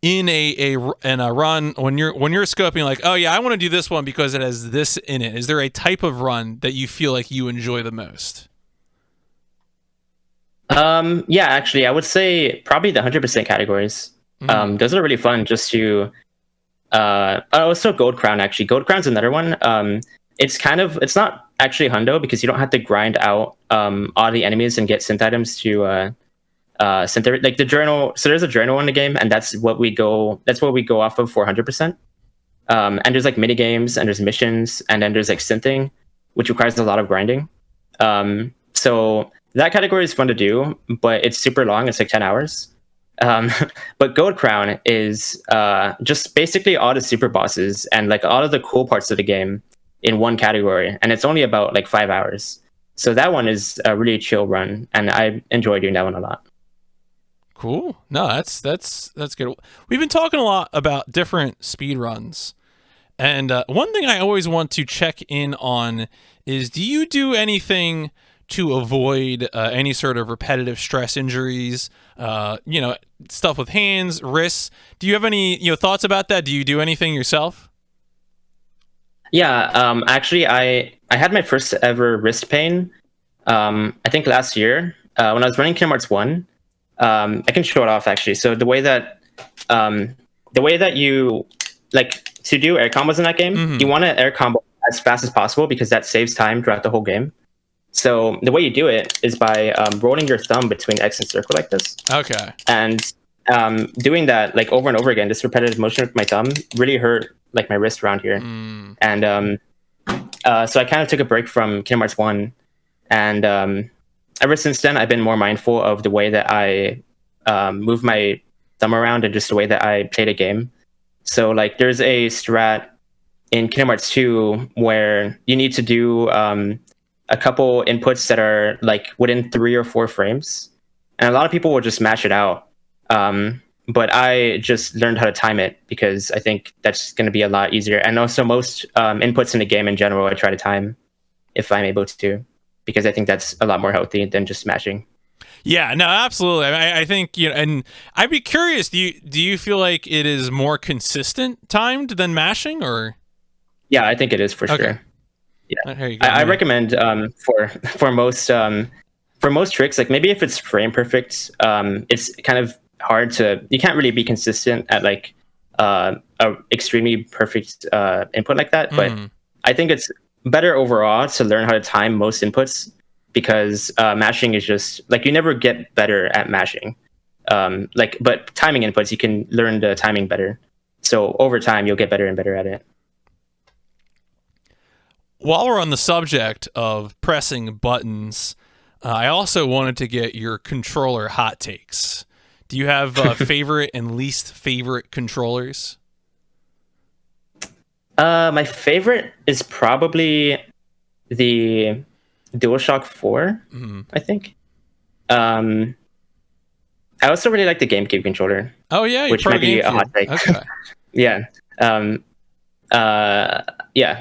in a run when you're scoping, like, oh yeah, I want to do this one because it has this in it? Is there a type of run that you feel like you enjoy the most? Yeah, actually, I would say probably the 100% categories. Those are really fun just to also Gold Crown. Actually, Gold Crown's another one. It's not actually hundo because you don't have to grind out all the enemies and get synth items to like the journal. So there's a journal in the game, and that's what we go off of for 100%. And there's like mini games, and there's missions, and then there's like synthing, which requires a lot of grinding. So that category is fun to do, but it's super long. It's like 10 hours. But Gold Crown is just basically all the super bosses and like all of the cool parts of the game in one category, and it's only about like 5 hours. So that one is a really chill run, and I enjoy doing that one a lot. Cool. No, that's good. We've been talking a lot about different speed runs, and one thing I always want to check in on is, do you do anything to avoid any sort of repetitive stress injuries? Stuff with hands, wrists. Do you have any thoughts about that? Do you do anything yourself? Yeah. Actually, I had my first ever wrist pain. I think last year when I was running Kingdom Hearts 1. I can show it off actually. So the way that you like to do air combos in that game, you want to air combo as fast as possible because that saves time throughout the whole game. So the way you do it is by rolling your thumb between X and circle like this. Okay. And doing that like over and over again, this repetitive motion with my thumb really hurt like my wrist around here. And so I kind of took a break from Kingdom Hearts 1, and ever since then, I've been more mindful of the way that I move my thumb around and just the way that I play the game. So, like, there's a strat in Kingdom Hearts 2 where you need to do a couple inputs that are like within 3 or 4 frames, and a lot of people will just mash it out. But I just learned how to time it because I think that's going to be a lot easier. And also, most inputs in the game in general, I try to time if I'm able to, because I think that's a lot more healthy than just smashing. Yeah, no, absolutely. I think, and I'd be curious, do you feel like it is more consistent timed than mashing, or? Yeah, I think it is for sure. Yeah, I recommend for most tricks, like maybe if it's frame perfect, it's kind of hard you can't really be consistent at like a extremely perfect input like that. But I think it's better overall to learn how to time most inputs, because mashing is just like you never get better at mashing. But timing inputs, you can learn the timing better. So over time, you'll get better and better at it. While we're on the subject of pressing buttons, I also wanted to get your controller hot takes. Do you have favorite and least favorite controllers? My favorite is probably the DualShock 4, I think. I also really like the GameCube controller. Oh yeah, which might be a hot take. Okay. Yeah. Yeah,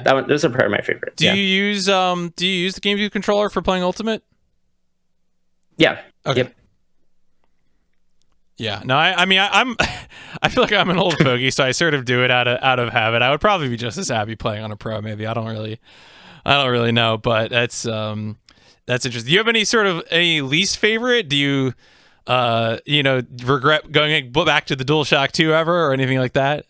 those are probably my favorites. Do you use the GameCube controller for playing Ultimate? Yeah. Okay. Yep. Yeah. No, I mean, I feel like I'm an old fogey, so I sort of do it out of habit. I would probably be just as happy playing on a Pro. Maybe I don't really know, but that's interesting. Do you have any least favorite? Do you regret going back to the DualShock 2 ever or anything like that?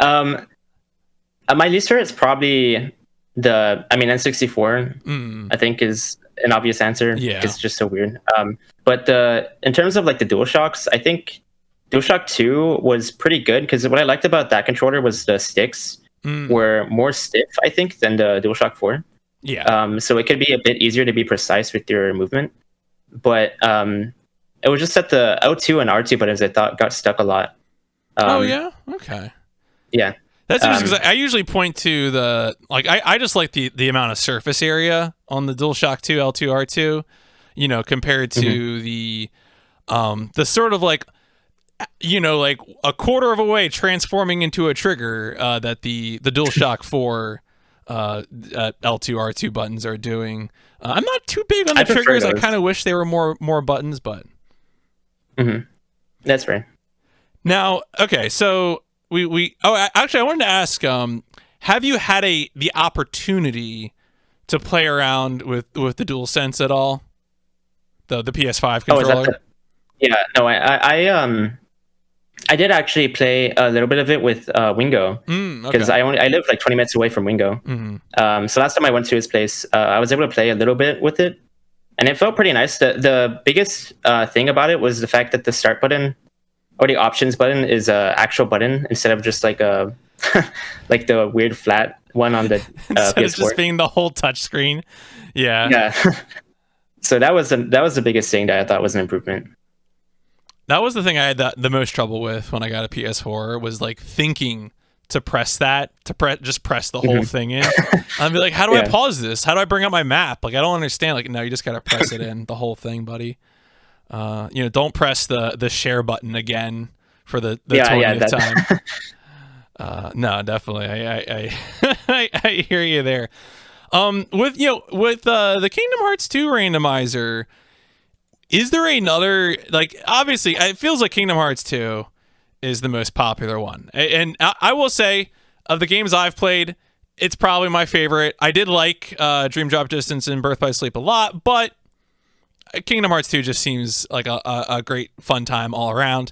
My least favorite is probably N64. I think is an obvious answer. Yeah, it's just so weird. But in terms of like the DualShocks, I think DualShock 2 was pretty good because what I liked about that controller was the sticks were more stiff, I think, than the DualShock 4. Yeah. So it could be a bit easier to be precise with your movement, but it was just that the L2 and R2 buttons I thought got stuck a lot. Oh yeah. Okay. Yeah. That's interesting because I usually point to I just like the amount of surface area on the DualShock 2 L2 R2, compared to the sort of like a quarter of a way transforming into a trigger that the DualShock 4 L2 R2 buttons are doing. I'm not too big on the triggers. I kind of wish they were more buttons, but that's right. Now, okay, so actually I wanted to ask, have you had the opportunity to play around with the DualSense at all? The PS5 controller? Yeah, no, I did actually play a little bit of it with Wingo because I live like 20 minutes away from Wingo. So last time I went to his place, I was able to play a little bit with it, and it felt pretty nice. The biggest thing about it was the fact that the start button or the options button is a actual button instead of just like a like the weird flat one on the PS4. It's just being the whole touch screen. Yeah. So that was the biggest thing that I thought was an improvement. That was the thing I had the most trouble with when I got a PS4 was like thinking to press the whole thing in. I'd be like, how do I pause this? How do I bring up my map? Like, I don't understand. Like, no, you just got to press it in, the whole thing, buddy. Don't press the share button again for the 20th time. No, definitely. I hear you there. With the Kingdom Hearts 2 randomizer, is there another, like, obviously it feels like Kingdom Hearts 2 is the most popular one. And I will say, of the games I've played, it's probably my favorite. I did like Dream Drop Distance and Birth by Sleep a lot, but Kingdom Hearts 2 just seems like a great fun time all around.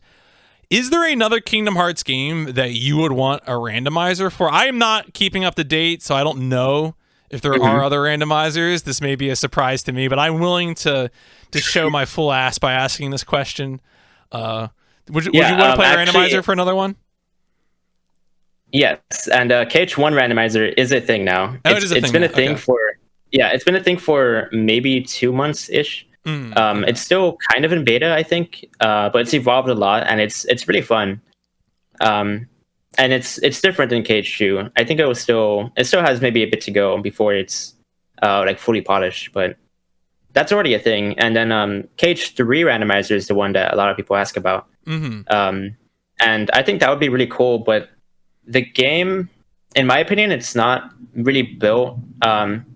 Is there another Kingdom Hearts game that you would want a randomizer for? I am not keeping up to date, so I don't know if there are other randomizers. This may be a surprise to me, but I'm willing to show my full ass by asking this question. Would you want to play a randomizer for another one? Yes, and KH1 randomizer is a thing now. It's been a thing for maybe 2 months ish. It's still kind of in beta, I think, but it's evolved a lot, and it's really fun. And it's different than KH2. I think it still has maybe a bit to go before it's like fully polished, but that's already a thing. And then KH3 randomizer is the one that a lot of people ask about. And I think that would be really cool, but the game, in my opinion, it's not really built.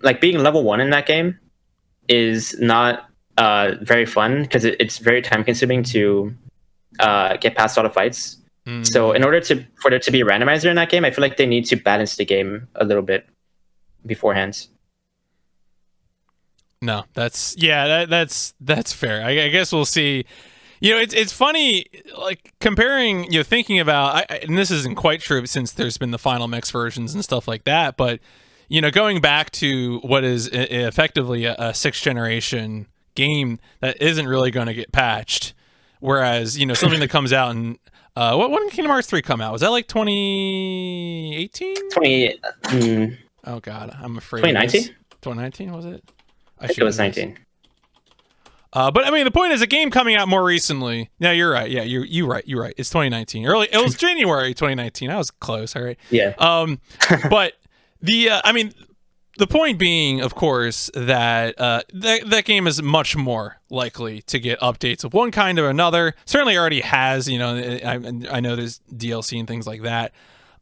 Like being level 1 in that game is not very fun because it's very time consuming to get past all the fights. So in order for there to be a randomizer in that game, I feel like they need to balance the game a little bit beforehand. No, that's fair. I guess we'll see. It's funny, like comparing, thinking about, and this isn't quite true since there's been the final mix versions and stuff like that, but going back to what is effectively a 6th generation game that isn't really going to get patched, whereas something that comes out in when did Kingdom Hearts 3 come out? Was that like 2018? Oh god, I'm afraid 2019. 2019 was it? I think it was 19. But I mean, the point is, a game coming out more recently. Yeah, you're right. Yeah, you're right. You're right. It's 2019. It was January 2019. I was close. All right. Yeah. But I mean, The point being, of course, that that game is much more likely to get updates of one kind or another. Certainly already has, I know there's DLC and things like that.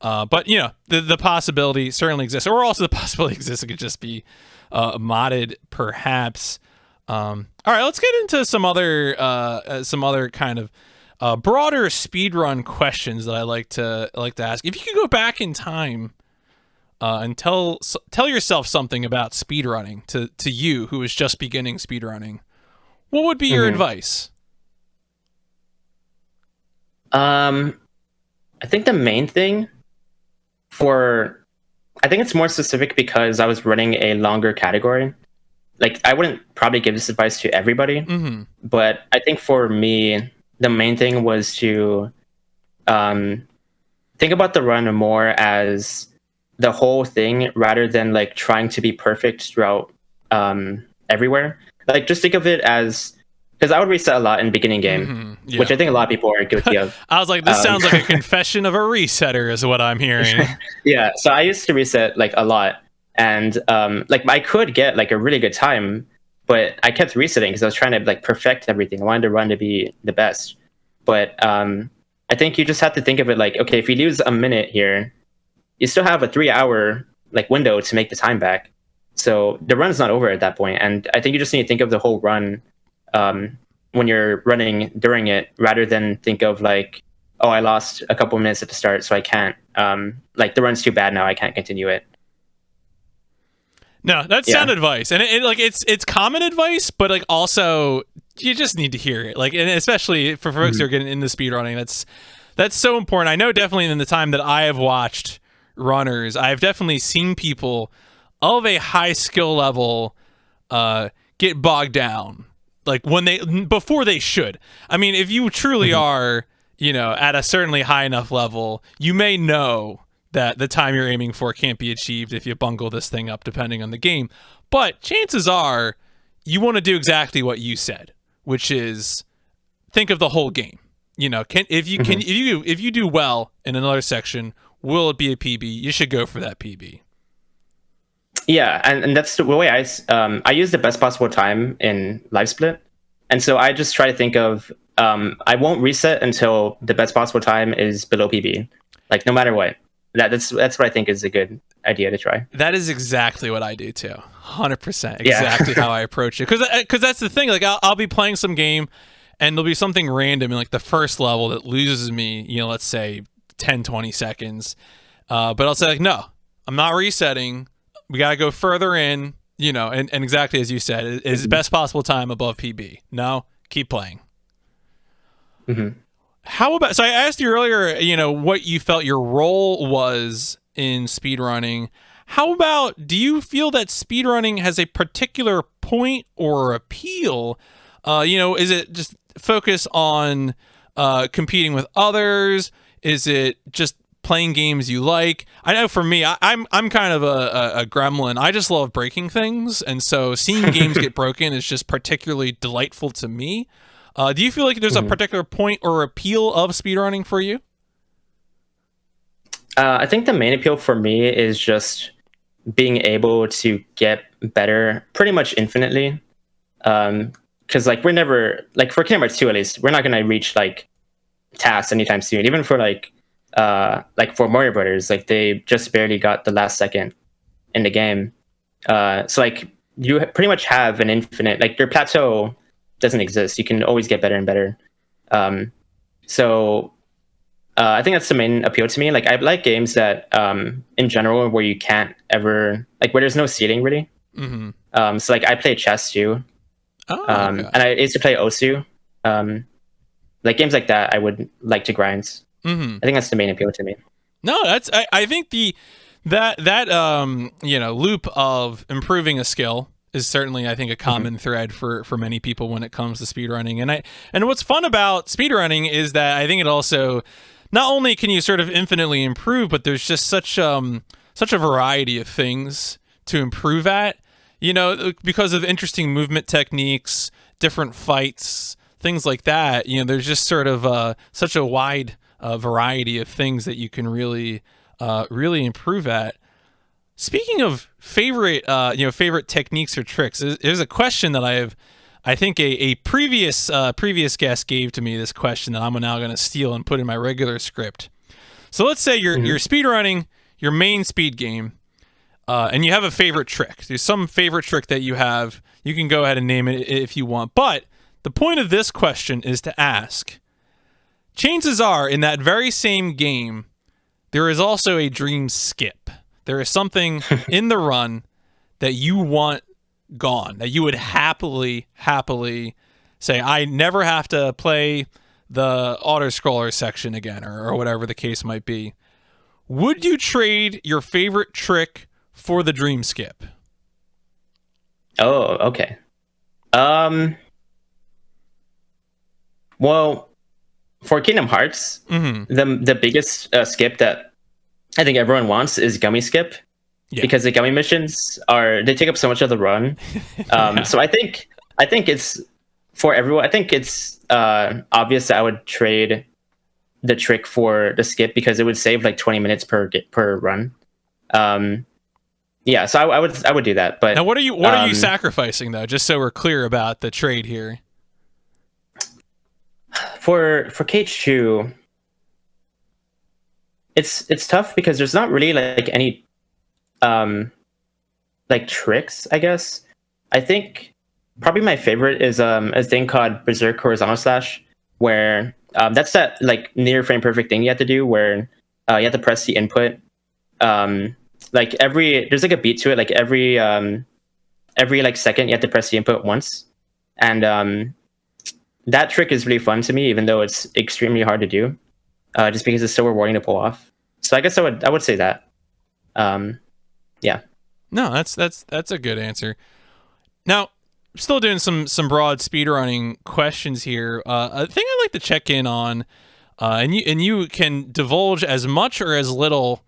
But, the possibility certainly exists. Or also the possibility exists it could just be modded, perhaps. All right, let's get into some other kind of broader speedrun questions that I like to ask. If you could go back in time and tell yourself something about speedrunning to you who is just beginning speedrunning, what would be your advice? I think the main thing I think it's more specific because I was running a longer category. Like, I wouldn't probably give this advice to everybody, but I think for me, the main thing was to think about the run more as the whole thing rather than like trying to be perfect throughout everywhere. Like, just think of it as, because I would reset a lot in beginning game, which I think a lot of people are guilty of. I was like, this sounds like a confession of a resetter is what I'm hearing. Yeah, so I used to reset like a lot, and like I could get like a really good time, but I kept resetting because I was trying to like perfect everything. I wanted the run to be the best. But I think you just have to think of it like, okay, if you lose a minute here, you still have a 3-hour like window to make the time back. So the run's not over at that point. And I think you just need to think of the whole run when you're running during it, rather than think of like, oh, I lost a couple minutes at the start, so I can't, like the run's too bad now, I can't continue it. No, that's sound advice. And it's common advice, but like also you just need to hear it. Like, and especially for folks who are getting into speedrunning, that's so important. I know definitely in the time that I have watched runners, I've definitely seen people of a high skill level get bogged down like before they should. I mean, if you truly are, at a certainly high enough level, you may know that the time you're aiming for can't be achieved if you bungle this thing up, depending on the game. But chances are you want to do exactly what you said, which is think of the whole game. If you do well in another section, will it be a PB? You should go for that PB. Yeah, and that's the way I use the best possible time in live split, and so I just try to think of I won't reset until the best possible time is below PB, like no matter what. That's what I think is a good idea to try. That is exactly what I do too, 100%. Exactly how I approach it, because that's the thing. Like I'll be playing some game, and there'll be something random in like the first level that loses me, let's say 10-20 seconds, but I'll say like, no, I'm not resetting. We got to go further in, and exactly as you said, is best possible time above PB. No, keep playing. How about, so I asked you earlier, what you felt your role was in speedrunning. How about, do you feel that speedrunning has a particular point or appeal? Is it just focus on competing with others? Is it just playing games you like? I know for me, I'm kind of a gremlin. I just love breaking things, and so seeing games get broken is just particularly delightful to me. Do you feel like there's a particular point or appeal of speedrunning for you? I think the main appeal for me is just being able to get better pretty much infinitely. Because like we're never, like for Kingdom Hearts 2 at least, we're not going to reach like tasks anytime soon. Even for like for Mario Brothers, like they just barely got the last second in the game. So like you pretty much have an infinite, like your plateau doesn't exist. You can always get better and better. So I think that's the main appeal to me. Like I like games that in general where you can't ever, like where there's no ceiling really. So like I play chess too. And I used to play Osu. Like games like that I would like to grind. I think that's the main appeal to me. No, that's I think that loop of improving a skill is certainly, I think, a common thread for many people when it comes to speedrunning. And what's fun about speedrunning is that I think it also, not only can you sort of infinitely improve, but there's just such a variety of things to improve at, because of interesting movement techniques, different fights, things like that. There's just sort of such a wide variety of things that you can really improve at. Speaking of favorite, favorite techniques or tricks, there's a question that I think a previous guest gave to me this question that I'm now going to steal and put in my regular script. So let's say you're speedrunning your main speed game, and you have a favorite trick. There's some favorite trick that you have. You can go ahead and name it if you want. But the point of this question is to ask, chances are in that very same game, there is also a dream skip. There is something in the run that you want gone, that you would happily say, I never have to play the auto-scroller section again, or whatever the case might be. Would you trade your favorite trick for the dream skip? Oh, okay. Well, for Kingdom Hearts, the biggest skip that I think everyone wants is gummy skip, because the gummy missions they take up so much of the run. So I think it's for everyone. I think it's obvious that I would trade the trick for the skip because it would save like 20 minutes per run. So I would do that. But now, what are you sacrificing though? Just so we're clear about the trade here. For KH2. It's tough because there's not really like any like tricks, I guess. I think probably my favorite is a thing called Berserk Horizontal Slash, where that's that like near frame perfect thing you have to do where you have to press the input. Like there's like a beat to it, like every like second you have to press the input once. And that trick is really fun to me, even though it's extremely hard to do. Just because it's so rewarding to pull off. So I guess I would say that. Yeah. No, that's a good answer. Now, still doing some broad speedrunning questions here. A thing I'd like to check in on, and you can divulge as much or as little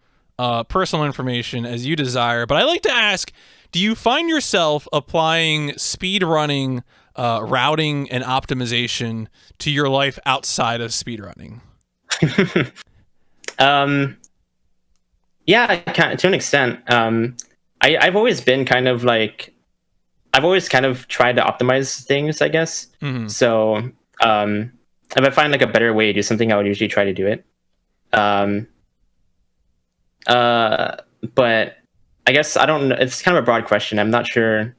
personal information as you desire, but I like to ask, do you find yourself applying speedrunning routing and optimization to your life outside of speedrunning? Yeah, I can, to an extent. I've always been kind of like, I've always kind of tried to optimize things, I guess. So if I find like a better way to do something, I would usually try to do it. But I guess I don't know. It's kind of a broad question. I'm not sure.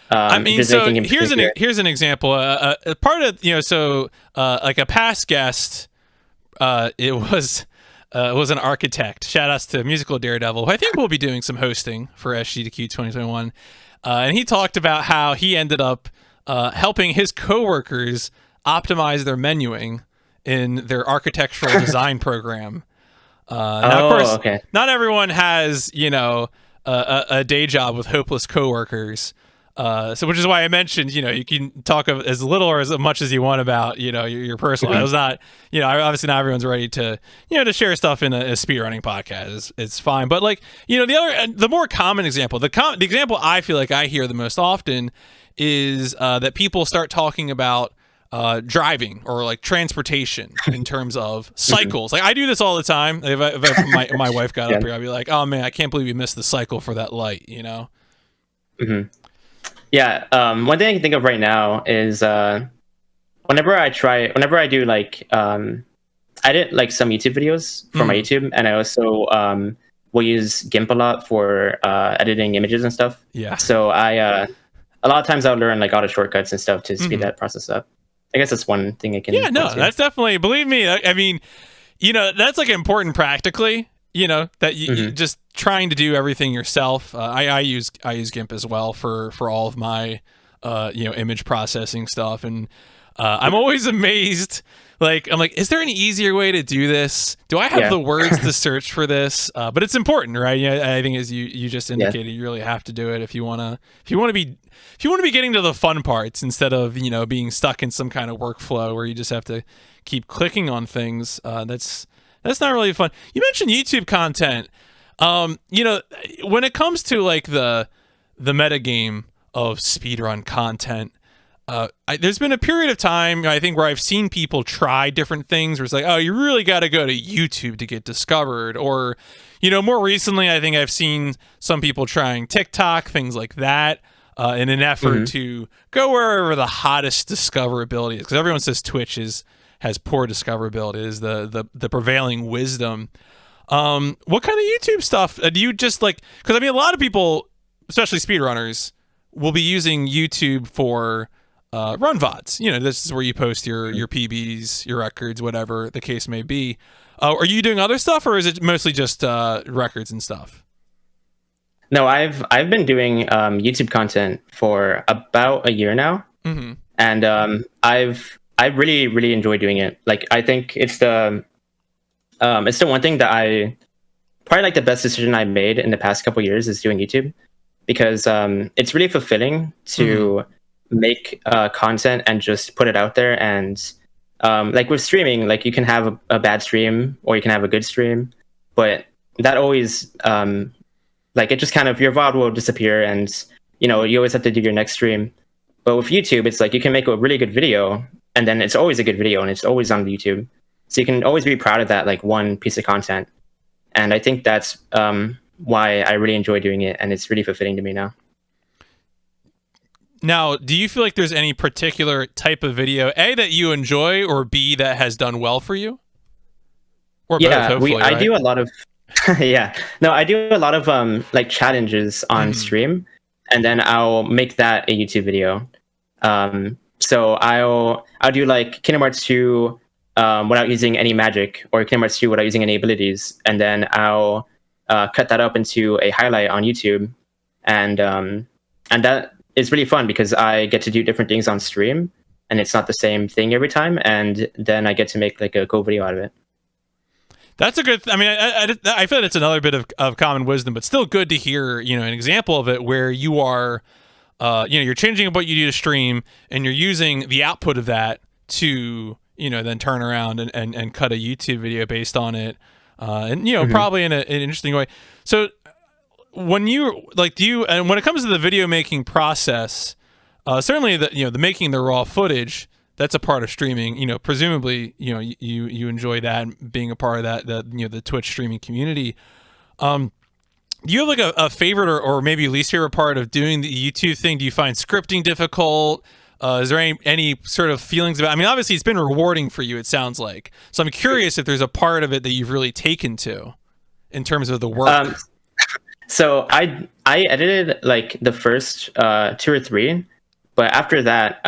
I mean, so here's an example. Part of like a past guest, it was an architect. Shout outs to Musical Daredevil, who I think we'll be doing some hosting for SGDQ 2021. And he talked about how he ended up helping his coworkers optimize their menuing in their architectural design program. Now, of course, not everyone has a day job with hopeless coworkers. So which is why I mentioned, you can talk of as little or as much as you want about, your personal. It was not, obviously not everyone's ready to, to share stuff in a speedrunning podcast. It's fine. But like, the more common example, the example I feel like I hear the most often is that people start talking about driving or like transportation in terms of cycles. Like I do this all the time. If my wife got up here, I'd be like, oh man, I can't believe you missed the cycle for that light, Yeah, one thing I can think of right now is whenever I do like I did like some YouTube videos for my YouTube, and I also will use GIMP a lot for editing images and stuff. Yeah. So a lot of times I'll learn like auto shortcuts and stuff to speed that process up. I guess that's one thing I can. Yeah, no, that's definitely, believe me. I mean, that's like important practically. That you just trying to do everything yourself. I use GIMP as well for all of my image processing stuff, and I'm always amazed. Like I'm like, is there an easier way to do this? Do I have the words to search for this? But it's important, right? Yeah, I think as you just indicated, you really have to do it if you want to be getting to the fun parts instead of being stuck in some kind of workflow where you just have to keep clicking on things. That's not really fun. You mentioned YouTube content. When it comes to like the metagame of speedrun content, there's been a period of time, I think, where I've seen people try different things where it's like, oh, you really got to go to YouTube to get discovered. Or, more recently, I think I've seen some people trying TikTok, things like that, in an effort to go wherever the hottest discoverability is. Because everyone says Twitch has poor discoverability, is the prevailing wisdom. What kind of YouTube stuff do you just like? Because a lot of people, especially speedrunners, will be using YouTube for run VODs. This is where you post your PBs, your records, whatever the case may be. Are you doing other stuff, or is it mostly just records and stuff? No, I've been doing YouTube content for about a year now, and I really really enjoy doing it. Like, I think it's the one thing that I probably like the best decision I made in the past couple of years is doing YouTube, because it's really fulfilling to make content and just put it out there. And like with streaming, like you can have a bad stream or you can have a good stream, but that always like it just kind of, your VOD will disappear, and you always have to do your next stream. But with YouTube, it's like you can make a really good video, and then it's always a good video and it's always on YouTube, so you can always be proud of that, like one piece of content. And I think that's why I really enjoy doing it, and it's really fulfilling to me now. Now, do you feel like there's any particular type of video, A, that you enjoy, or B, that has done well for you? Or yeah, both, hopefully, I do a lot of yeah. No, I do a lot of like challenges on stream, and then I'll make that a YouTube video. So I'll do like Kingdom Hearts 2 without using any magic, or Kingdom Hearts 2 without using any abilities, and then I'll cut that up into a highlight on YouTube, and that is really fun because I get to do different things on stream, and it's not the same thing every time, and then I get to make like a cool video out of it. That's a good. I feel like it's another bit of common wisdom, but still good to hear. An example of it where you are, you're changing what you do to stream, and you're using the output of that to, then turn around and cut a YouTube video based on it, and probably in an interesting way. So when you and when it comes to the video making process, certainly the making the raw footage, that's a part of streaming. Presumably, you enjoy that, being a part of that, the Twitch streaming community. Do you have like a favorite or maybe least favorite part of doing the YouTube thing? Do you find scripting difficult? Is there any sort of feelings about? Obviously it's been rewarding for you, it sounds like. So I'm curious if there's a part of it that you've really taken to, in terms of the work. So I edited like the first 2 or 3, but after that,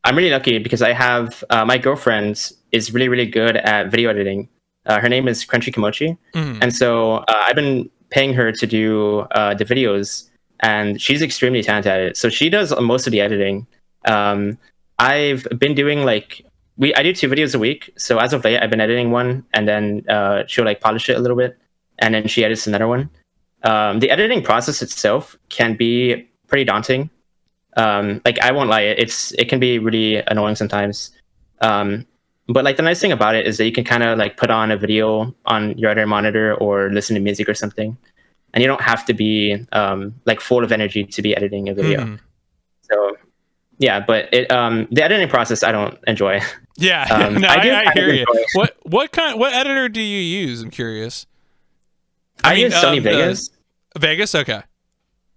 I'm really lucky because I have my girlfriend is really, really good at video editing. Her name is Crunchy Kimochi. And so I've been paying her to do the videos, and she's extremely talented at it. So she does most of the editing. I've been doing like, I do 2 videos a week. So as of late, I've been editing one, and then she'll like polish it a little bit, and then she edits another one. The editing process itself can be pretty daunting. Like, I won't lie, it can be really annoying sometimes. But like the nice thing about it is that you can kind of like put on a video on your other monitor or listen to music or something, and you don't have to be like full of energy to be editing a video. So yeah, but the editing process I don't enjoy. Yeah, no, I hear you. What editor do you use? I'm curious. I use Sony Vegas. Vegas, okay.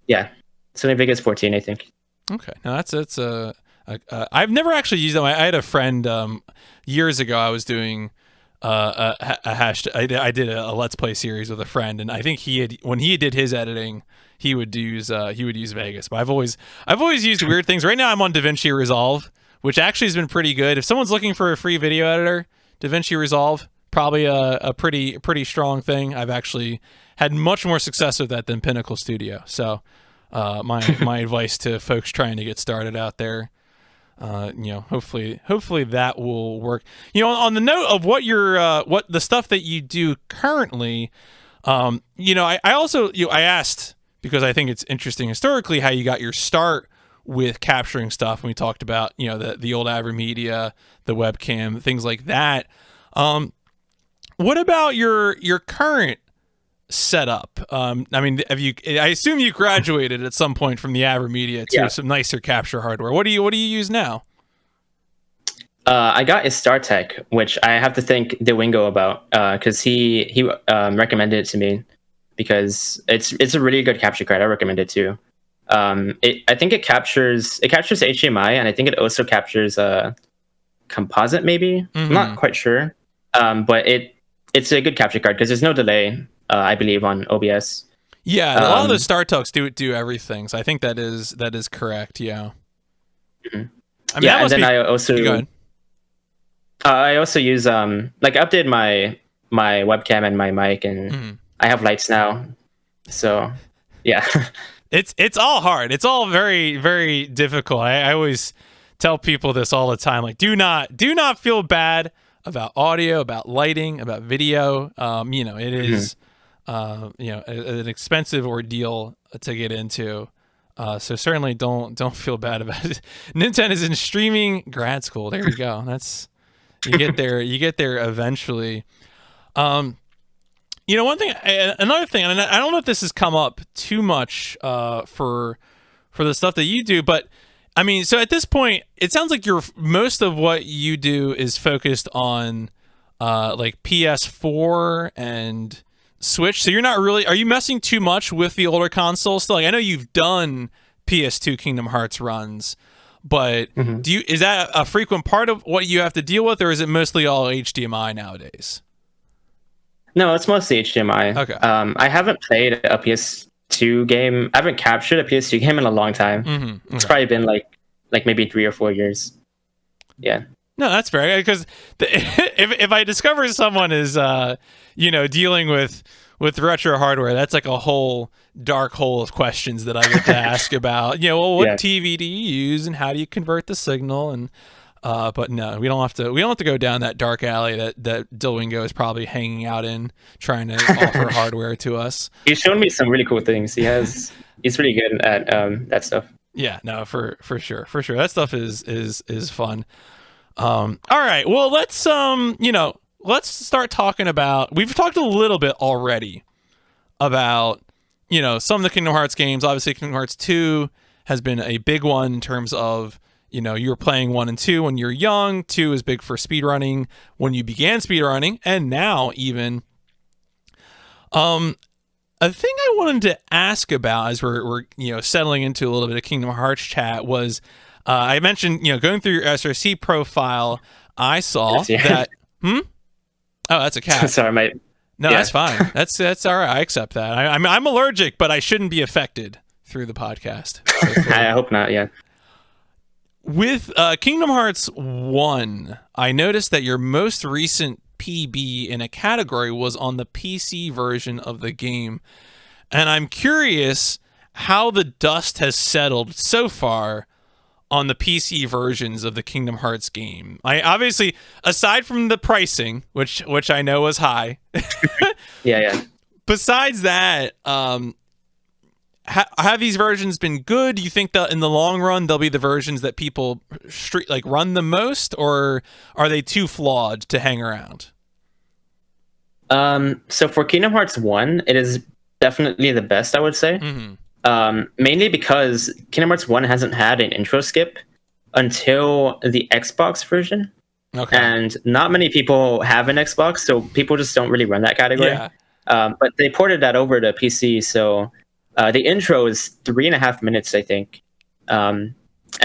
Yeah, Sony Vegas 14, I think. Okay, now that's I've never actually used them. I had a friend years ago. I was doing a hashtag. I did a Let's Play series with a friend, and I think when he did his editing, he would use Vegas. But I've always used weird things. Right now, I'm on DaVinci Resolve, which actually has been pretty good. If someone's looking for a free video editor, DaVinci Resolve, probably a pretty strong thing. I've actually had much more success with that than Pinnacle Studio. So my advice to folks trying to get started out there, hopefully that will work. On the note of what the stuff that you do currently, I also I asked because I think it's interesting historically how you got your start with capturing stuff. And we talked about the old AverMedia, the webcam, things like that. What about your current set up? I mean, I assume you graduated at some point from the AverMedia to some nicer capture hardware. What do you use now? I got a StarTech, which I have to thank DeWingo about, because he recommended it to me, because it's a really good capture card. I recommend it too. I think it captures HDMI, and I think it also captures composite. Maybe I'm not quite sure, but it's a good capture card because there's no delay. I believe on OBS. Yeah, a lot of the StarTalks do everything, so I think that is correct. Yeah. Mm-hmm. I mean, and then I also use I updated my webcam and my mic, and I have lights now. So, yeah. It's all hard. It's all very, very difficult. I always tell people this all the time. Like, do not feel bad about audio, about lighting, about video. It is an expensive ordeal to get into. So certainly don't feel bad about it. Ninten is in streaming grad school. There you go. That's you get there eventually. One thing, another thing, and I don't know if this has come up too much for the stuff that you do, but I mean, so at this point, it sounds like most of what you do is focused on like PS4 and Switch. So you're not really, are you messing too much with the older consoles still? Like, I know you've done PS2 Kingdom Hearts runs, but is that a frequent part of what you have to deal with, or is it mostly all HDMI nowadays? No, it's mostly HDMI. Okay. I haven't played a PS2 game. I haven't captured a PS2 game in a long time. Okay. It's probably been like maybe 3 or 4 years. Yeah. No, that's fair. Because if I discover someone is dealing with retro hardware, that's like a whole dark hole of questions that I get to ask about. What TV do you use and how do you convert the signal? And but no, we don't have to go down that dark alley that DeWingo is probably hanging out in, trying to offer hardware to us. He's shown me some really cool things. He's really good at that stuff. Yeah, no, for sure. That stuff is fun. All right, well, let's start talking about. We've talked a little bit already about some of the Kingdom Hearts games. Obviously, Kingdom Hearts 2 has been a big one in terms of you were playing 1 and 2 when you're young. 2 is big for speedrunning when you began speedrunning, and now even. A thing I wanted to ask about as we're settling into a little bit of Kingdom Hearts chat was I mentioned going through your SRC profile. I saw that. Oh, that's a cat. Sorry, that's fine. That's all right. I accept that. I'm allergic, but I shouldn't be affected through the podcast. So I hope not. Yeah. With Kingdom Hearts 1, I noticed that your most recent PB in a category was on the PC version of the game. And I'm curious how the dust has settled so far on the PC versions of the Kingdom Hearts game. I obviously, aside from the pricing, which I know was high. Yeah. Besides that, have these versions been good? Do you think that in the long run they'll be the versions that people run the most, or are they too flawed to hang around? So for Kingdom Hearts 1, it is definitely the best, I would say. Mainly because Kingdom Hearts 1 hasn't had an intro skip until the Xbox version. Okay. And not many people have an Xbox, so people just don't really run that category. Yeah. But they ported that over to PC, so the intro is 3.5 minutes, I think. And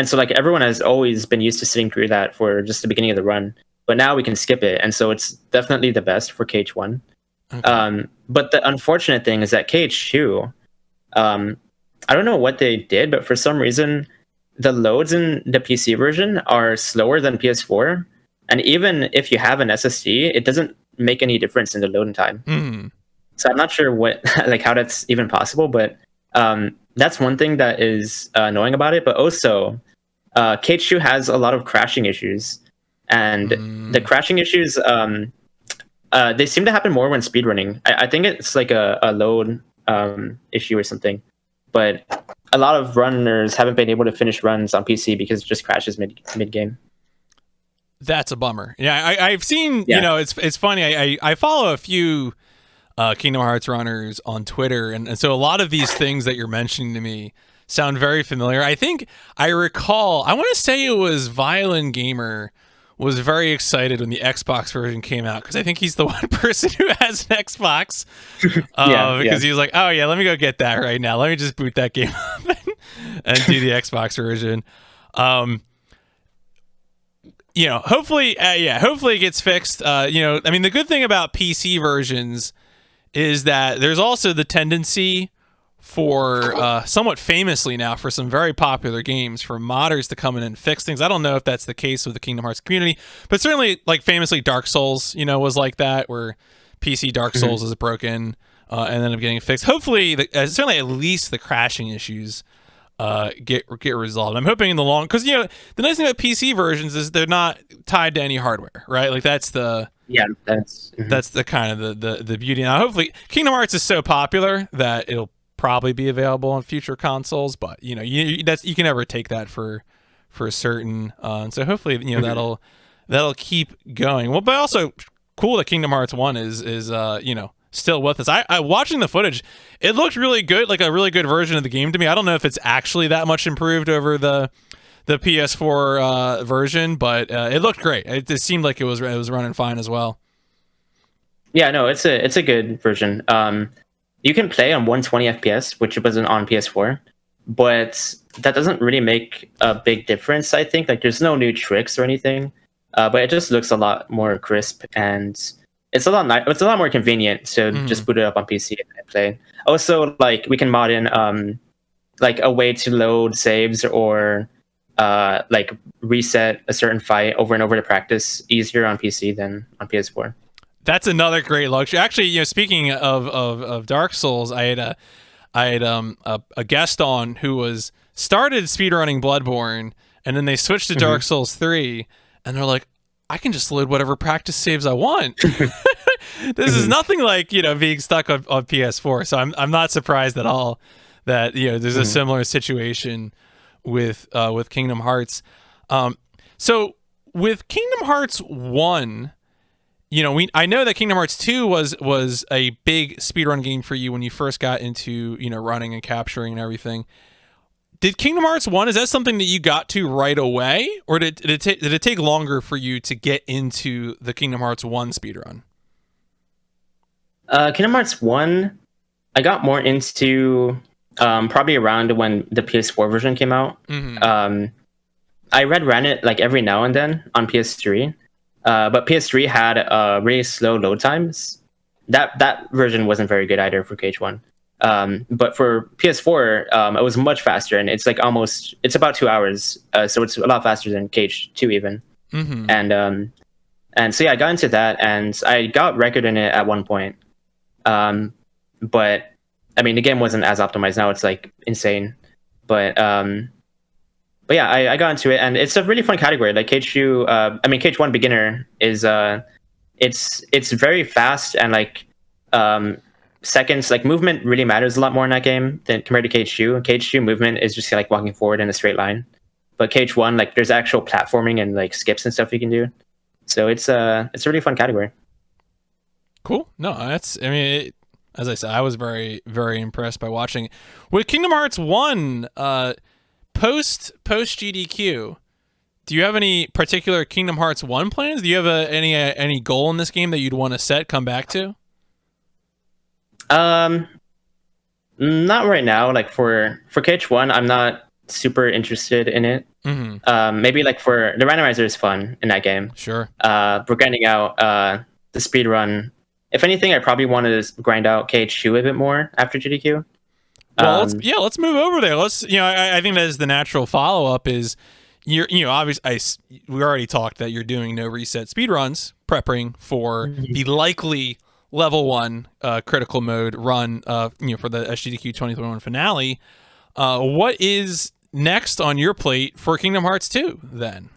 so everyone has always been used to sitting through that for just the beginning of the run. But now we can skip it, and so it's definitely the best for KH1. Okay. But the unfortunate thing is that KH2, I don't know what they did, but for some reason, the loads in the PC version are slower than PS4. And even if you have an SSD, it doesn't make any difference in the loading time. So I'm not sure how that's even possible, but that's one thing that is annoying about it. But also, KH2 has a lot of crashing issues. And the crashing issues, they seem to happen more when speedrunning. I think it's like a load issue or something. But a lot of runners haven't been able to finish runs on PC because it just crashes mid-game. That's a bummer. Yeah, I've seen, it's funny. I follow a few Kingdom Hearts runners on Twitter, and so a lot of these things that you're mentioning to me sound very familiar. I think I recall. I want to say it was Violin Gamer was very excited when the Xbox version came out because I think he's the one person who has an Xbox. Because he was like, oh yeah, let me go get that right now. Let me just boot that game up and do the Xbox version. Hopefully it gets fixed. I mean, the good thing about PC versions is that there's also the tendency for somewhat famously now for some very popular games for modders to come in and fix things. I don't know if that's the case with the Kingdom Hearts community, but certainly like famously Dark Souls, was like that, where PC Dark Souls is broken and then getting fixed. Hopefully, certainly at least the crashing issues get resolved. I'm hoping in the long, because the nice thing about PC versions is they're not tied to any hardware, right? Like that's the that's the kind of the beauty. Now, hopefully, Kingdom Hearts is so popular that it'll probably be available on future consoles, but you can never take that for certain. And so hopefully, that'll keep going. Well, but also cool that Kingdom Hearts 1 is still with us. I watching the footage, it looked really good, like a really good version of the game to me. I don't know if it's actually that much improved over the PS4 version, but it looked great. It seemed like it was running fine as well. Yeah, no, it's a good version. You can play on 120 FPS, which wasn't on PS4, but that doesn't really make a big difference. I think there's no new tricks or anything, but it just looks a lot more crisp, and it's a lot more convenient to just boot it up on PC and play. Also, we can mod in a way to load saves or reset a certain fight over and over to practice easier on PC than on PS4. That's another great luxury. Actually, speaking of Dark Souls, I had a guest on who was started speedrunning Bloodborne, and then they switched to Dark Souls 3, and they're like, I can just load whatever practice saves I want. This is nothing like being stuck on PS4. So I'm not surprised at all that there's a similar situation with Kingdom Hearts. So with Kingdom Hearts 1. I know that Kingdom Hearts 2 was a big speedrun game for you when you first got into, running and capturing and everything. Did Kingdom Hearts 1, is that something that you got to right away? Or did it take longer for you to get into the Kingdom Hearts 1 speedrun? Kingdom Hearts 1, I got more into probably around when the PS4 version came out. I ran it every now and then on PS3. But PS3 had really slow load times. That version wasn't very good either for KH1. But for PS4, it was much faster, and it's it's about 2 hours. So it's a lot faster than KH2 even. And so yeah, I got into that, and I got record in it at one point. But I mean, the game wasn't as optimized. Now it's insane. But yeah, I got into it, and it's a really fun category. KH2, KH1 beginner is it's very fast, and seconds, movement really matters a lot more in that game than compared to KH2. KH2 movement is just walking forward in a straight line, but KH1 there's actual platforming and skips and stuff you can do. So it's a really fun category. Cool. No, as I said, I was very, very impressed by watching with Kingdom Hearts 1. Post GDQ, do you have any particular Kingdom Hearts 1 plans? Do you have any goal in this game that you'd want to come back to? Not right now. For KH1, I'm not super interested in it. Maybe for the randomizer is fun in that game. Sure. For grinding out the speed run. If anything, I probably want to grind out KH2 a bit more after GDQ. Well, let's move over there. I think that is the natural follow up. Is obviously we already talked that you're doing no reset speedruns, prepping for the likely level 1 critical mode run for the SGDQ 2021 finale. What is next on your plate for Kingdom Hearts 2 then?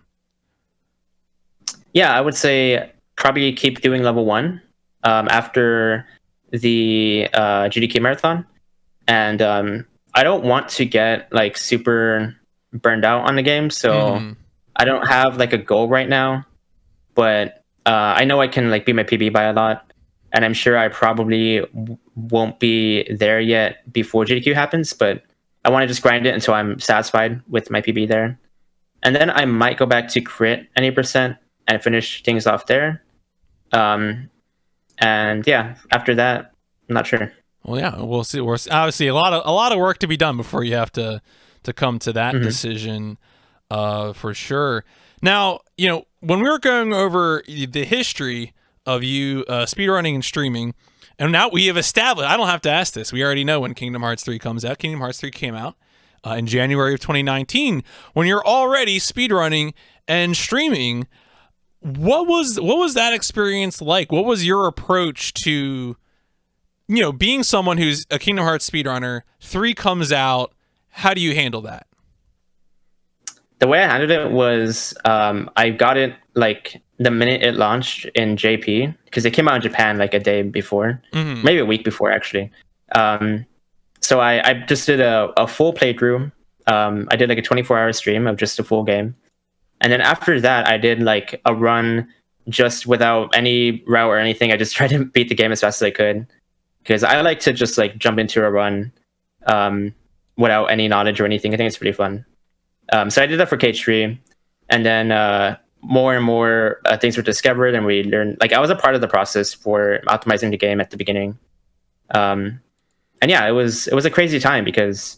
Yeah, I would say probably keep doing level 1 after the GDQ marathon. And I don't want to get super burned out on the game, so I don't have a goal right now. But I know I can beat my PB by a lot, and I'm sure I probably won't be there yet before GDQ happens, but I want to just grind it until I'm satisfied with my PB there. And then I might go back to crit any percent and finish things off there. And yeah, after that, I'm not sure. Well, yeah, we'll see. We're obviously a lot of work to be done before you have to come to that decision, for sure. Now, when we were going over the history of you speedrunning and streaming, and now we have established, I don't have to ask this, we already know when Kingdom Hearts 3 comes out. Kingdom Hearts 3 came out in January of 2019. When you're already speedrunning and streaming, what was that experience like? What was your approach to, being someone who's a Kingdom Hearts speedrunner? 3 comes out. How do you handle that? The way I handled it was I got it like the minute it launched in JP, because it came out in Japan like a day before, maybe a week before actually. So I just did a full playthrough. I did like a 24-hour stream of just a full game. And then after that, I did like a run just without any route or anything. I just tried to beat the game as fast as I could, because I like to just like jump into a run without any knowledge or anything. I think it's pretty fun. So I did that for KH3, and then more and more things were discovered, and we learned. Like I was a part of the process for optimizing the game at the beginning, and yeah, it was a crazy time because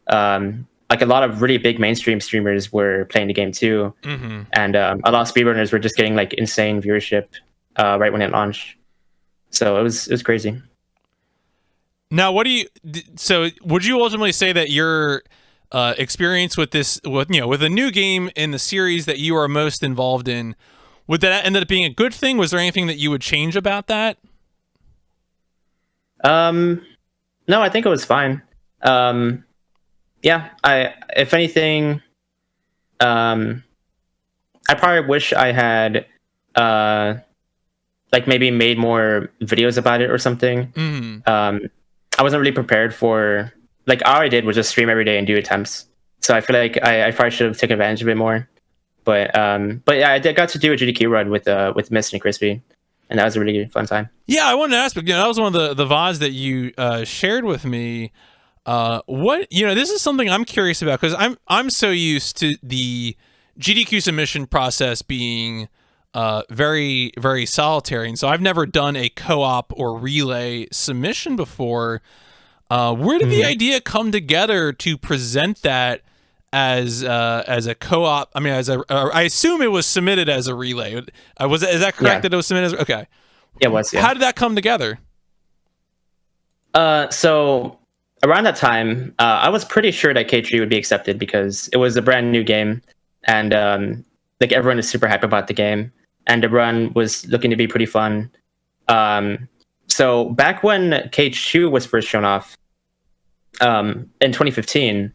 like a lot of really big mainstream streamers were playing the game too, and a lot of speedrunners were just getting like insane viewership right when it launched. So it was crazy. Now, so would you ultimately say that your experience with this, with a new game in the series that you are most involved in, would that end up being a good thing? Was there anything that you would change about that? No, I think it was fine. Yeah, if anything, I probably wish I had like maybe made more videos about it or something. I wasn't really prepared for, like, all I did was just stream every day and do attempts. So I feel like I probably should have taken advantage of it more. But yeah, I got to do a GDQ run with Mist and Crispy, and that was a really fun time. Yeah, I wanted to ask, but that was one of the VODs that you shared with me. What this is something I'm curious about, because I'm so used to the GDQ submission process being very, very solitary, and so I've never done a co-op or relay submission before. Where did the idea come together to present that as a co-op? I mean, I assume it was submitted as a relay. Is that correct? That it was submitted as, okay. It was. Yeah. How did that come together? So around that time, I was pretty sure that K3 would be accepted because it was a brand new game, and like everyone is super hyped about the game, and the run was looking to be pretty fun. So back when KH2 was first shown off, in 2015,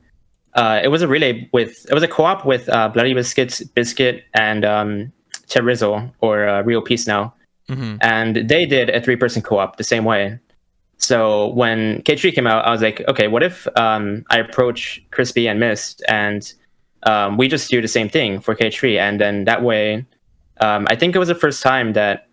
it was a co-op with Bloody Biscuit, and Terrizzle, or Real Peace Now, and they did a 3-person co-op the same way. So when KH3 came out, I was like, okay, what if I approach Crispy and Mist, and we just do the same thing for KH3, and then that way, I think it was the first time that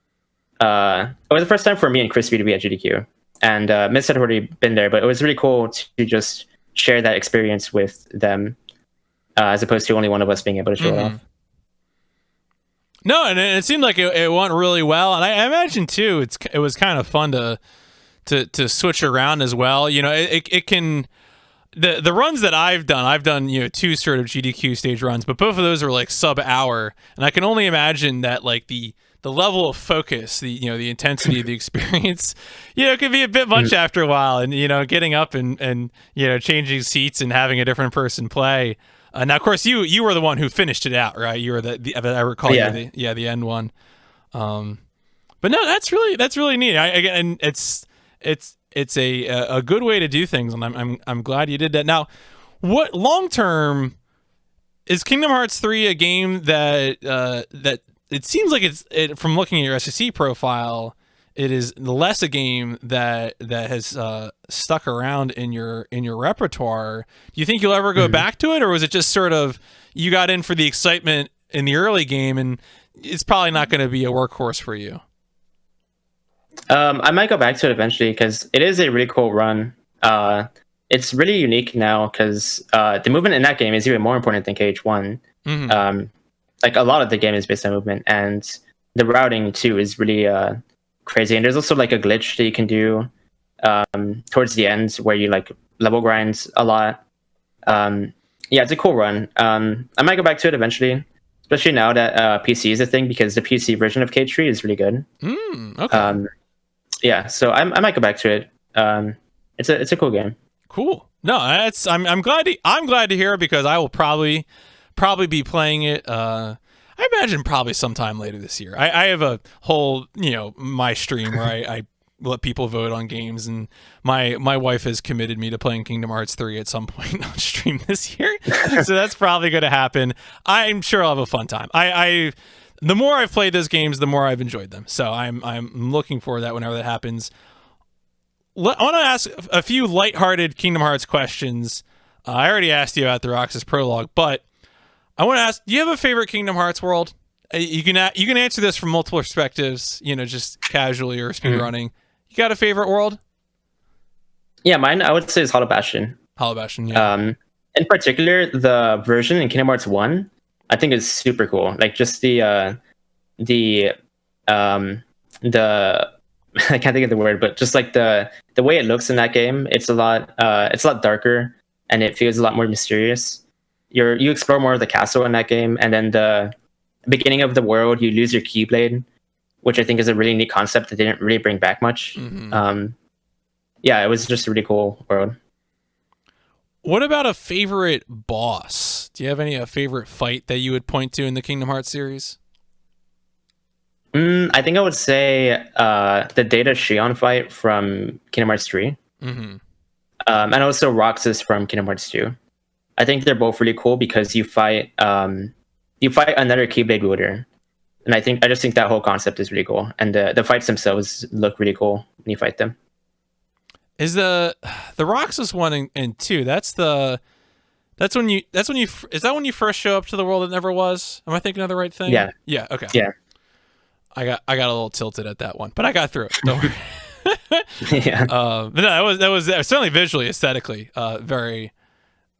it was the first time for me and Crispy to be at GDQ, and Mist had already been there, but it was really cool to just share that experience with them, as opposed to only one of us being able to show it off. No, and it seemed like it went really well, and I imagine too it was kind of fun to switch around as well. It can, the runs that I've done 2 sort of GDQ stage runs, but both of those are like sub-hour, and I can only imagine that like the level of focus, the intensity of the experience, it could be a bit much after a while, and getting up and changing seats and having a different person play. Now, of course, you were the one who finished it out, right? You were I recall, the end one. But no, that's really neat. And it's a good way to do things, and I'm glad you did that. Now, what long term is Kingdom Hearts 3 a game that it seems like from looking at your SEC profile, it is less a game that has stuck around in your repertoire. Do you think you'll ever go back to it, or was it just sort of you got in for the excitement in the early game, and it's probably not going to be a workhorse for you? I might go back to it eventually because it is a really cool run. It's really unique now because the movement in that game is even more important than KH1. Like a lot of the game is based on movement, and the routing too is really crazy. And there's also like a glitch that you can do towards the end where you like level grind a lot. Yeah, it's a cool run. I might go back to it eventually, especially now that PC is a thing because the PC version of KH3 is really good. Okay. Yeah, so I might go back to it. It's a cool game. Cool. No, I'm glad to hear it because I will probably be playing it. I imagine probably sometime later this year. I have a whole my stream where I let people vote on games, and my wife has committed me to playing Kingdom Hearts 3 at some point on stream this year. So that's probably going to happen. I'm sure I'll have a fun time. The more I've played those games, the more I've enjoyed them. So I'm looking forward to that whenever that happens. I want to ask a few lighthearted Kingdom Hearts questions. I already asked you about the Roxas prologue, but I want to ask: do you have a favorite Kingdom Hearts world? You can answer this from multiple perspectives. Just casually or speedrunning. You got a favorite world? Yeah, mine I would say is Hollow Bastion. Hollow Bastion, yeah. In particular, the version in Kingdom Hearts 1, I think is super cool. Like just the I can't think of the word, but just like the way it looks in that game, it's a lot darker and it feels a lot more mysterious. You explore more of the castle in that game, and then the beginning of the world, you lose your Keyblade, which I think is a really neat concept that they didn't really bring back much. Yeah, it was just a really cool world. What about a favorite boss? Do you have a favorite fight that you would point to in the Kingdom Hearts series? I think I would say the Data Shion fight from Kingdom Hearts 3. And also Roxas from Kingdom Hearts 2. I think they're both really cool because you fight another Keyblade wielder. And I just think that whole concept is really cool. And the fights themselves look really cool when you fight them. Is the Roxas one and 2? Is that when you first show up to the world that never was? Am I thinking of the right thing? Yeah. Yeah. Okay. Yeah. I got a little tilted at that one, but I got through it. Don't worry. Yeah. But no, that was certainly visually, aesthetically, very,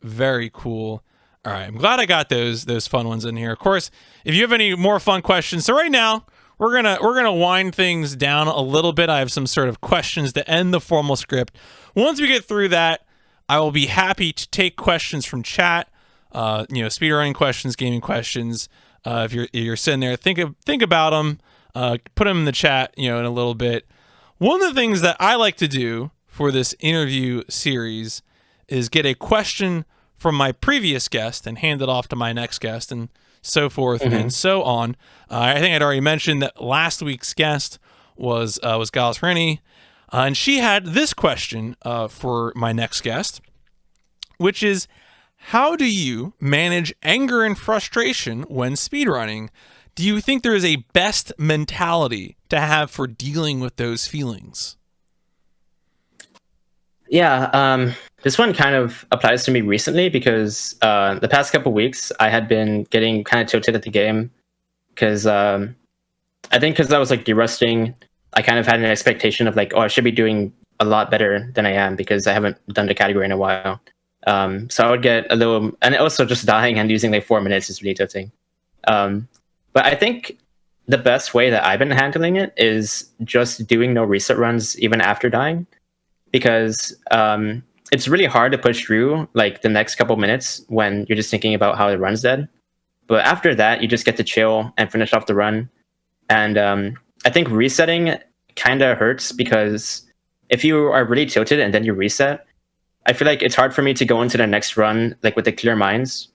very cool. All right, I'm glad I got those fun ones in here. Of course, if you have any more fun questions, so right now we're gonna wind things down a little bit. I have some sort of questions to end the formal script. Once we get through that, I will be happy to take questions from chat. Speedrunning questions, gaming questions. If you're sitting there, think about them. Put them in the chat, in a little bit. One of the things that I like to do for this interview series is get a question from my previous guest and hand it off to my next guest, and so forth and so on. I think I'd already mentioned that last week's guest was Gauss Rennie, and she had this question for my next guest, which is, how do you manage anger and frustration when speedrunning? Do you think there is a best mentality to have for dealing with those feelings? Yeah, this one kind of applies to me recently because the past couple weeks I had been getting kind of tilted at the game because I think because I was like derusting, I kind of had an expectation of like, oh, I should be doing a lot better than I am because I haven't done the category in a while. So I would get a little, and also just dying and using like 4 minutes is really tilting. But I think the best way that I've been handling it is just doing no reset runs even after dying, because it's really hard to push through like the next couple minutes when you're just thinking about how the run's dead. But after that, you just get to chill and finish off the run. And I think resetting kind of hurts because if you are really tilted and then you reset, I feel like it's hard for me to go into the next run like with the clear minds.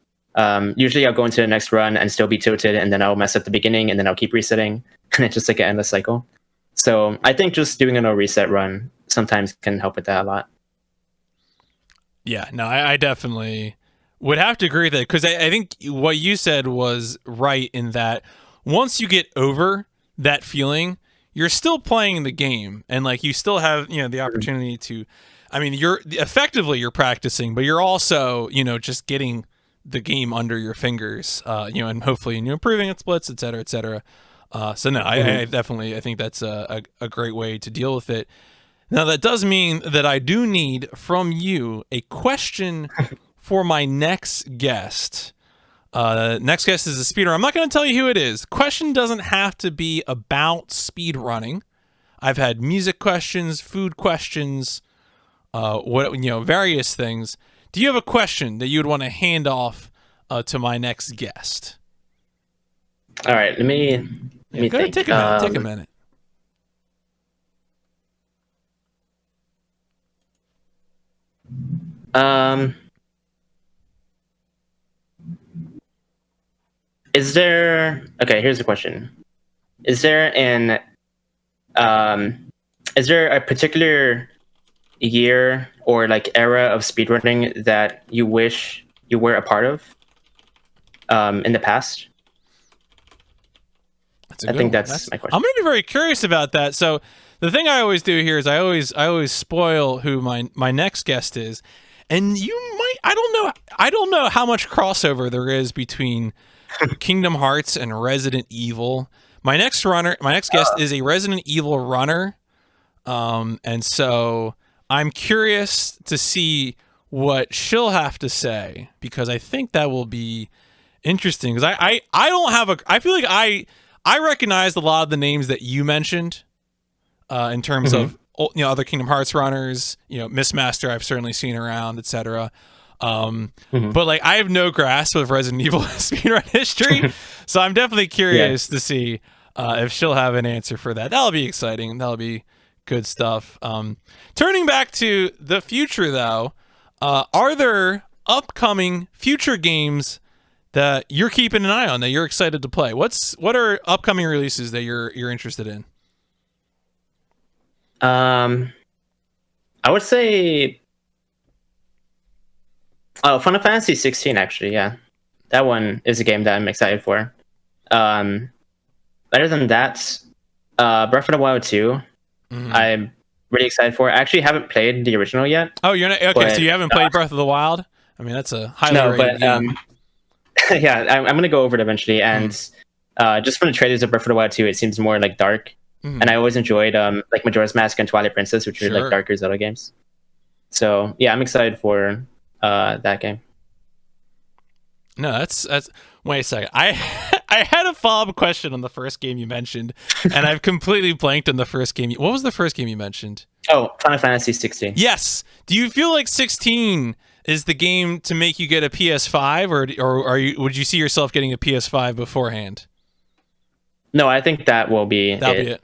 Usually I'll go into the next run and still be tilted, and then I'll mess at the beginning, and then I'll keep resetting, and it's just like an endless cycle. So I think just doing a no reset run sometimes can help with that a lot. Yeah, no, I definitely would have to agree with that, because I think what you said was right in that once you get over that feeling, you're still playing the game, and like you still have the opportunity to, I mean, you're practicing, but you're also just getting the game under your fingers, and hopefully improving its splits, et cetera, et cetera. So no, I definitely, I think that's a great way to deal with it. Now that does mean that I do need from you a question for my next guest. Next guest is a speedrunner. I'm not going to tell you who it is. Question doesn't have to be about speedrunning. I've had music questions, food questions, various things. Do you have a question that you would want to hand off to my next guest? All right, let me think. Take a minute. Take a minute. Is there? Okay, here's the question. Is there a particular year or like era of speedrunning that you wish you were a part of in the past? I think that's my question. I'm going to be very curious about that. So the thing I always do here is I always spoil who my next guest is, and you might I don't know how much crossover there is between Kingdom Hearts and Resident Evil. My next guest is a Resident Evil runner, and so I'm curious to see what she'll have to say, because I think that will be interesting. Because I don't have I feel like I recognized a lot of the names that you mentioned in terms of other Kingdom Hearts runners. Mistmaster I've certainly seen around, etc. But like I have no grasp of Resident Evil speedrun history, so I'm definitely curious to see if she'll have an answer for that. That'll be exciting. That'll be good stuff. Turning back to the future, though, are there upcoming future games that you're keeping an eye on, that you're excited to play? What are upcoming releases that you're interested in? I would say Final Fantasy 16, actually. Yeah, that one is a game that I'm excited for. Better than that, Breath of the Wild 2, I'm really excited for. I actually haven't played the original yet. Oh, you're not okay. So you haven't played Breath of the Wild? I mean, that's a highly rated game. Yeah, I'm gonna go over it eventually, and just from the trailers of Breath of the Wild 2, it seems more like dark, and I always enjoyed like Majora's Mask and Twilight Princess, which are like darker Zelda games. So yeah, I'm excited for that game. No, that's wait a second. I had a follow-up question on the first game you mentioned, and I've completely blanked on the first game. What was the first game you mentioned? Oh, Final Fantasy 16. Yes. Do you feel like 16 is the game to make you get a PS5, or would you see yourself getting a PS5 beforehand? No, I think that'll be it.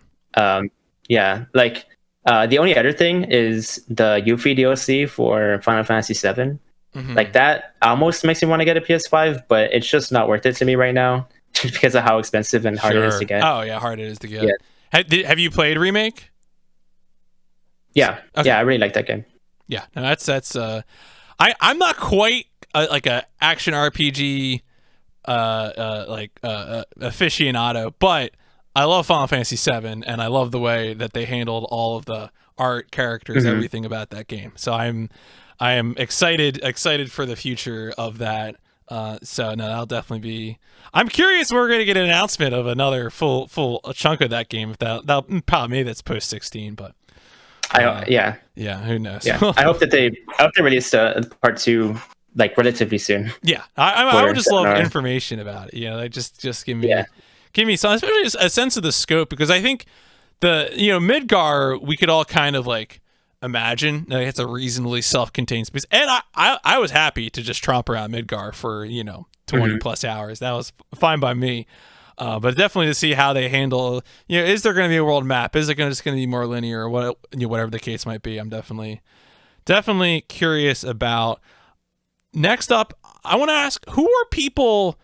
Yeah, like the only other thing is the Yuffie DLC for Final Fantasy 7. Like that almost makes me want to get a PS5, but it's just not worth it to me right now because of how expensive and hard it is to get. Oh yeah, hard it is to get. Yeah. Have you played Remake? Yeah, okay. Yeah, I really like that game. Yeah, no, that's I'm not quite like a action RPG aficionado, but I love Final Fantasy 7, and I love the way that they handled all of the art, characters, everything about that game. So I am excited for the future of that. So no, that'll definitely be. I'm curious. We're going to get an announcement of another full chunk of that game. If that probably maybe that's post 16, but yeah, who knows? Yeah, I hope they release part 2 like relatively soon. Yeah, I would just love information about it. Like just give me some, especially a sense of the scope, because I think the Midgar we could all kind of like imagine it's a reasonably self-contained space, and I was happy to just tromp around Midgar for 20 plus hours. That was fine by me, but definitely to see how they handle is there going to be a world map, is it just going to be more linear, or what whatever the case might be. I'm definitely curious about. Next up, I want to ask, who are people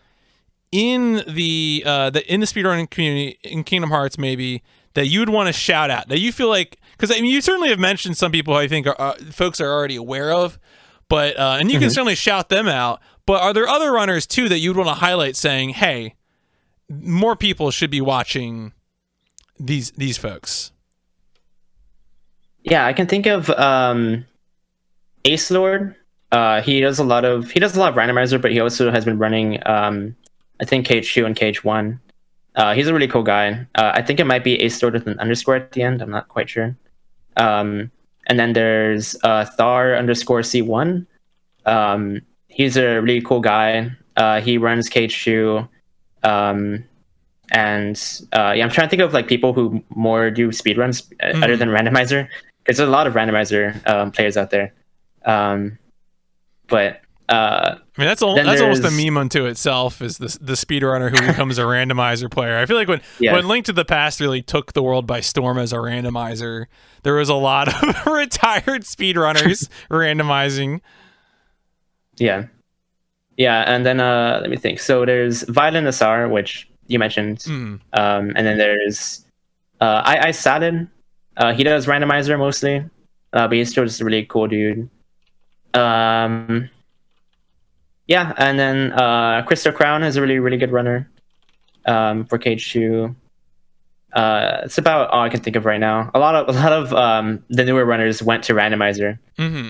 in the speedrunning community in Kingdom Hearts maybe that you'd want to shout out, that you feel like, because I mean you certainly have mentioned some people I think folks are already aware of, but and you can certainly shout them out, but are there other runners too that you'd want to highlight, saying, hey, more people should be watching these folks? Yeah, I can think of Ace Lord. He does a lot of randomizer, but he also has been running I think Cage 2 and Cage 1. He's a really cool guy. I think it might be a stored with an underscore at the end. I'm not quite sure. And then there's Thar_C1. He's a really cool guy. He runs Cage2. And I'm trying to think of like people who more do speedruns other than Randomizer, because there's a lot of Randomizer players out there. But I mean, that's almost a meme unto itself, is the speedrunner who becomes a randomizer player. I feel like when Link to the Past really took the world by storm as a randomizer, there was a lot of retired speedrunners randomizing. Yeah, and then let me think. So there's Violent Asar, which you mentioned, and then there's I Sadin. He does randomizer mostly, but he's still just a really cool dude. Yeah, and then Crystal Crown is a really, really good runner for Cage2. It's about all I can think of right now. A lot of the newer runners went to randomizer,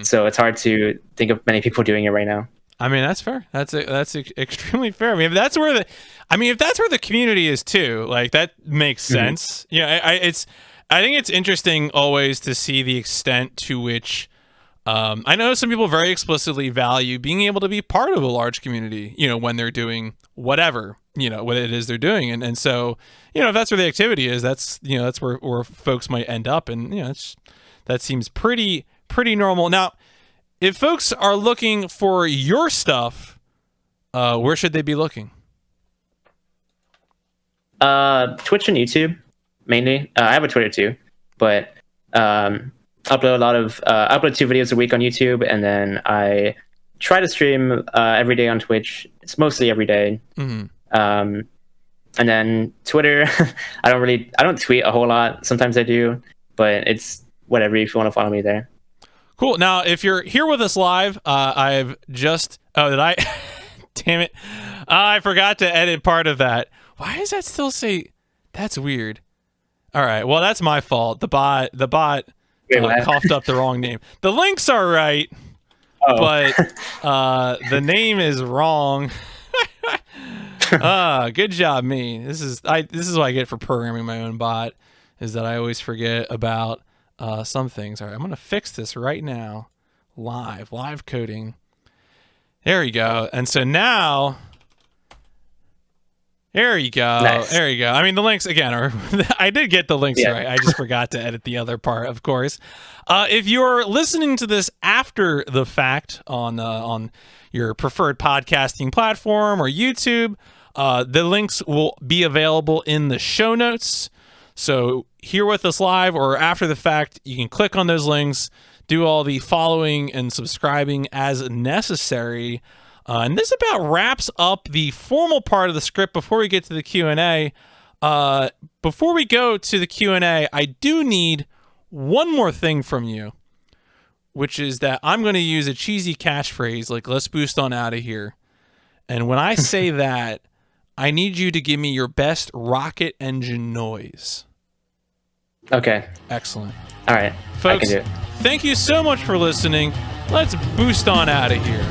so it's hard to think of many people doing it right now. I mean, that's fair. That's extremely fair. I mean, if that's where the community is too, like, that makes sense. Yeah, I think it's interesting always to see the extent to which. I know some people very explicitly value being able to be part of a large community, when they're doing whatever, what it is they're doing. And so, if that's where the activity is, that's where folks might end up. And, that seems pretty normal. Now, if folks are looking for your stuff, where should they be looking? Twitch and YouTube, mainly. I have a Twitter too, but, upload 2 videos a week on YouTube, and then I try to stream every day on Twitch. It's mostly every day. And then Twitter, I don't tweet a whole lot. Sometimes I do, but it's whatever if you want to follow me there. Cool. Now, if you're here with us live, I've just damn it, I forgot to edit part of that. Why does that still say? That's weird. All right, well, that's my fault. The bot coughed up the wrong name. The links are right, but the name is wrong. Good job, me. This is what I get for programming my own bot, is that I always forget about some things. All right, I'm gonna fix this right now, live coding. There you go. And so now. There you go. Nice. There you go. I mean, the links, again, I did get the links right. I just forgot to edit the other part, of course. If you're listening to this after the fact on your preferred podcasting platform or YouTube, the links will be available in the show notes. So here with us live or after the fact, you can click on those links, do all the following and subscribing as necessary. And this about wraps up the formal part of the script before we get to the Q&A. Before we go to the Q&A, I do need one more thing from you, which is that I'm going to use a cheesy catchphrase like, let's boost on out of here. And when I say that, I need you to give me your best rocket engine noise. Okay. Excellent. All right. Folks, I can do it. Thank you so much for listening. Let's boost on out of here.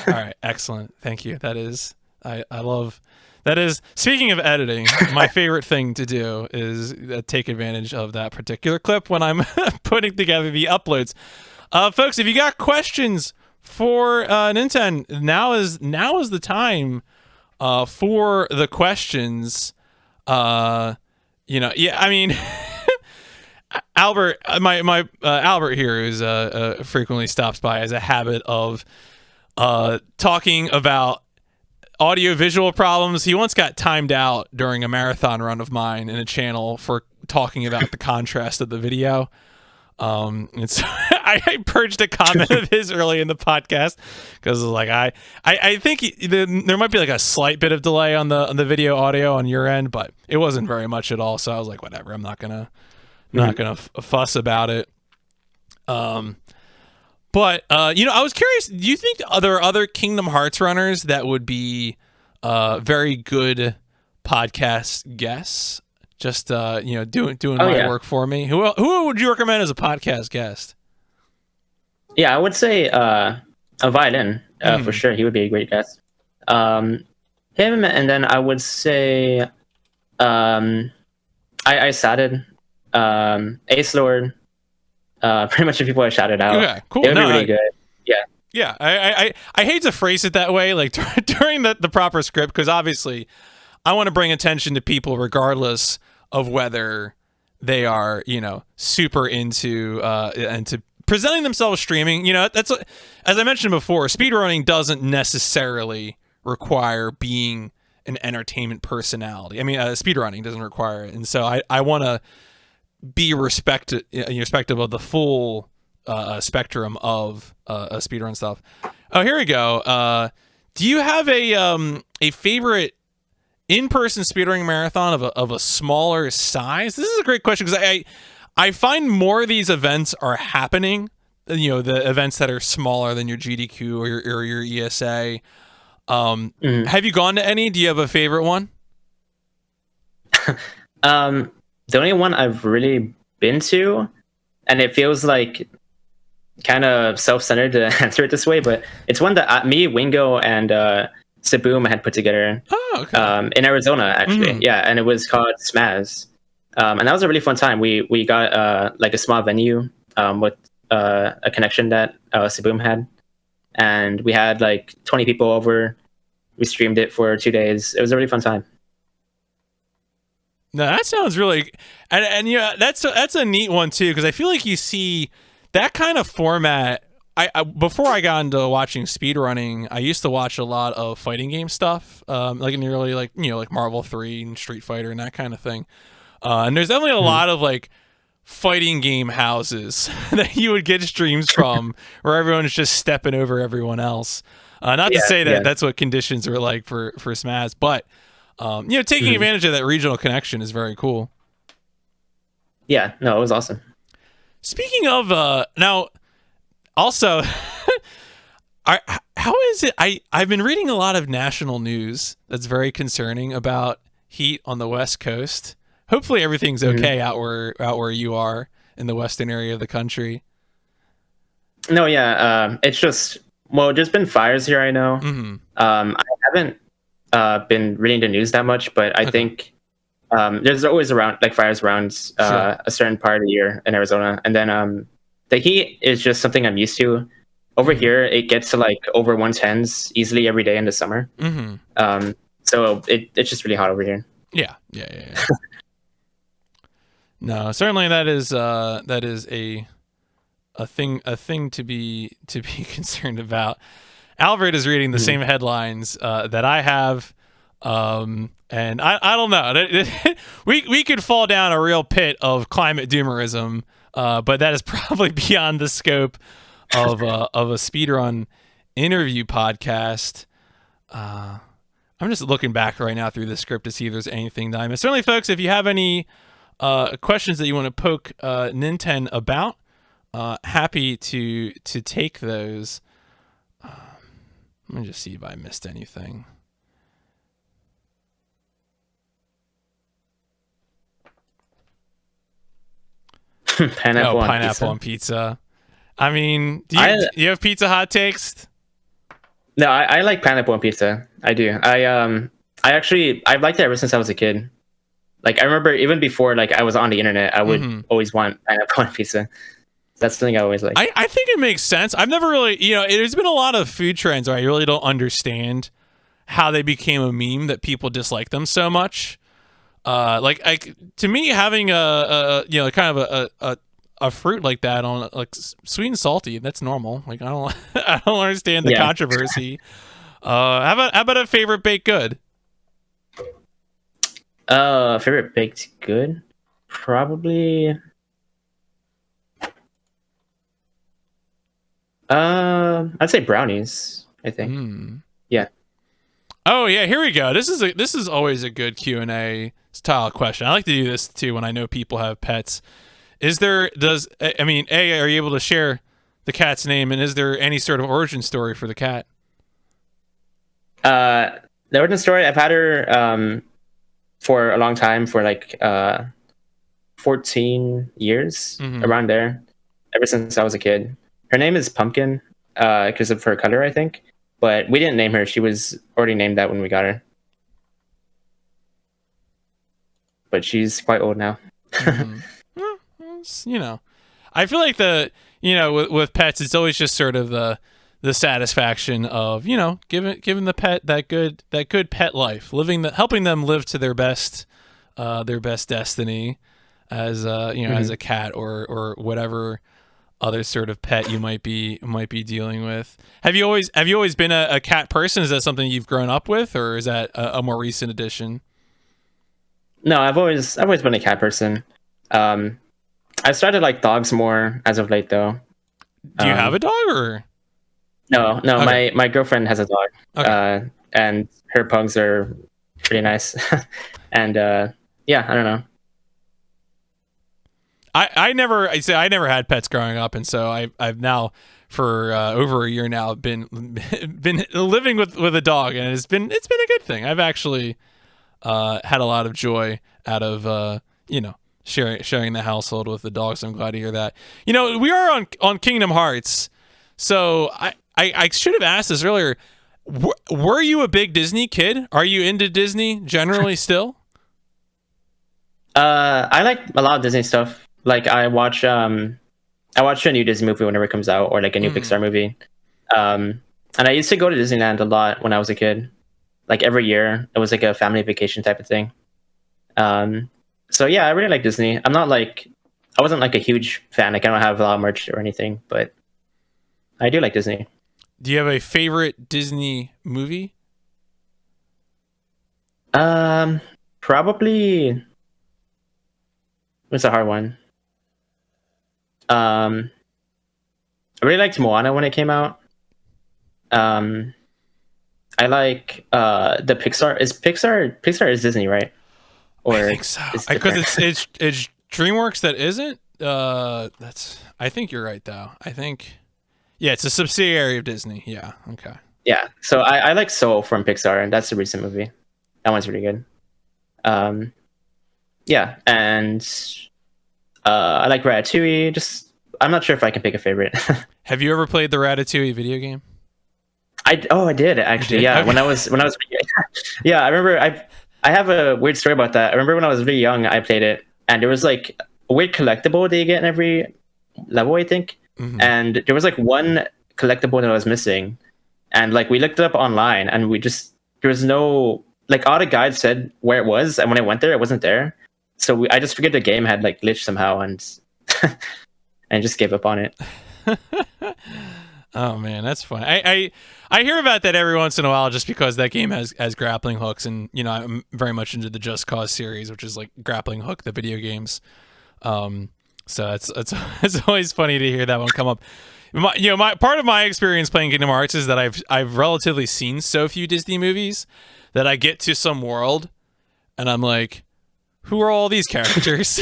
All right, excellent. Thank you. That is, I love, that is, speaking of editing, my favorite thing to do is take advantage of that particular clip when I'm putting together the uploads. Folks, if you got questions for Ninten, now is the time for the questions. I mean, Albert, my Albert here, who's frequently stops by, has a habit of talking about audio-visual problems. He once got timed out during a marathon run of mine in a channel for talking about the contrast of the video. And so I purged a comment of his early in the podcast because like I think there might be like a slight bit of delay on the video audio on your end, but it wasn't very much at all. So I was like, whatever, I'm not gonna fuss about it. But I was curious. Do you think there are other Kingdom Hearts runners that would be very good podcast guests? Just doing my work for me. Who would you recommend as a podcast guest? Yeah, I would say a Violin for sure. He would be a great guest. Him, and then I would say I started Ace Lord. Pretty much the people I shouted out. Okay, cool. It would be really good. Yeah. Yeah, I hate to phrase it that way, like during the proper script, because obviously I want to bring attention to people regardless of whether they are, super into presenting themselves streaming. That's as I mentioned before, speedrunning doesn't necessarily require being an entertainment personality. I mean, speedrunning doesn't require it, and so I want to be respective of the full spectrum of speedrun stuff. Oh, here we go. Do you have a favorite in-person speedrunning marathon of a smaller size? This is a great question because I find more of these events are happening. The events that are smaller than your GDQ or your ESA. Have you gone to any? Do you have a favorite one? The only one I've really been to, and it feels like kind of self-centered to answer it this way, but it's one that me, Wingo, and Saboom had put together in Arizona, actually. Yeah, and it was called Smaz. And that was a really fun time. We got like a small venue with a connection that Saboom had. And we had like 20 people over. We streamed it for 2 days. It was a really fun time. No, that sounds really, and that's a neat one too, because I feel like you see that kind of format. I before I got into watching speedrunning, I used to watch a lot of fighting game stuff, like in the early like Marvel 3 and Street Fighter and that kind of thing. And there's definitely a lot of like fighting game houses that you would get streams from where everyone's just stepping over everyone else. Not to say that that's what conditions are like for Smash, but taking advantage of that regional connection is very cool. Yeah, no, it was awesome. Speaking of now, also, how is it? I've been reading a lot of national news that's very concerning about heat on the West Coast. Hopefully, everything's okay out where you are in the western area of the country. No, yeah, it's just there's been fires here. I know. I haven't been reading the news that much, but I think there's always fires around a certain part of the year in Arizona, and then the heat is just something I'm used to. Over here, it gets to like over 110s easily every day in the summer. So it's just really hot over here. Yeah. No, certainly that is a thing to be concerned about. Alfred is reading the same headlines that I have, and I don't know. We could fall down a real pit of climate doomerism, but that is probably beyond the scope of a speedrun interview podcast. I'm just looking back right now through the script to see if there's anything that I missed. Certainly, folks, if you have any questions that you want to poke Ninten about, happy to take those. Let me just see if I missed anything. Pineapple on pizza. I mean, do you have pizza hot takes? No, I like pineapple on pizza. I do. I've liked it ever since I was a kid. Like I remember even before like I was on the internet, I would always want pineapple on pizza. That's something I always like. I think it makes sense. I've never really, there's been a lot of food trends where I really don't understand how they became a meme that people dislike them so much. To me, having a kind of a fruit like that on like sweet and salty, that's normal. Like I don't understand the controversy. How about a favorite baked good? Favorite baked good? Probably. I'd say brownies, I think. Yeah. Oh yeah, here we go. This is always a good Q&A style question. I like to do this too when I know people have pets. Are you able to share the cat's name, and is there any sort of origin story for the cat? The origin story, I've had her for a long time, for like 14 years, around there, ever since I was a kid. Her name is Pumpkin, because of her color, I think. But we didn't name her. She was already named that when we got her. But she's quite old now. Well, I feel like with pets, it's always just sort of the satisfaction of giving the pet that good pet life, helping them live to their best destiny, as as a cat or whatever other sort of pet you might be dealing with. Have you always been a cat person? Is that something you've grown up with, or is that a more recent addition? No, I've always been a cat person. I started like dogs more as of late, though. Do you have a dog, or? No. Okay. My girlfriend has a dog, okay. and her pugs are pretty nice. And yeah, I don't know. I never had pets growing up, and so I've now for over a year now been living with a dog, and it's been a good thing. I've actually had a lot of joy out of sharing the household with the dogs. I'm glad to hear that. We are on Kingdom Hearts, so I should have asked this earlier. Were you a big Disney kid? Are you into Disney generally still? I like a lot of Disney stuff. Like I watch a new Disney movie whenever it comes out, or like a new Pixar movie. And I used to go to Disneyland a lot when I was a kid. Like every year, it was like a family vacation type of thing. So yeah, I really like Disney. I wasn't like a huge fan. Like I don't have a lot of merch or anything, but I do like Disney. Do you have a favorite Disney movie? Probably. It's a hard one. I really liked Moana when it came out. I like the Pixar is Disney, right? Or I think so, because it's DreamWorks that isn't. I think you're right though. I think it's a subsidiary of Disney. Yeah. Okay. Yeah. So I like Soul from Pixar, and that's a recent movie. That one's really good. Yeah, and I like Ratatouille. I'm not sure if I can pick a favorite. Have you ever played the Ratatouille video game? I did actually. Yeah, okay. when I was yeah, I remember. I have a weird story about that. I remember when I was really young, I played it, and there was like a weird collectible that you get in every level, I think. And there was like one collectible that I was missing, and like we looked it up online, and there was no, like, all the guides said where it was, and when I went there, it wasn't there. So I just figured the game had like glitched somehow, and and just gave up on it. Oh man, that's fun. I hear about that every once in a while, just because that game has grappling hooks, and I'm very much into the Just Cause series, which is like grappling hook, the video games. So it's always funny to hear that one come up. My part of my experience playing Kingdom Hearts is that I've relatively seen so few Disney movies that I get to some world and I'm like, who are all these characters?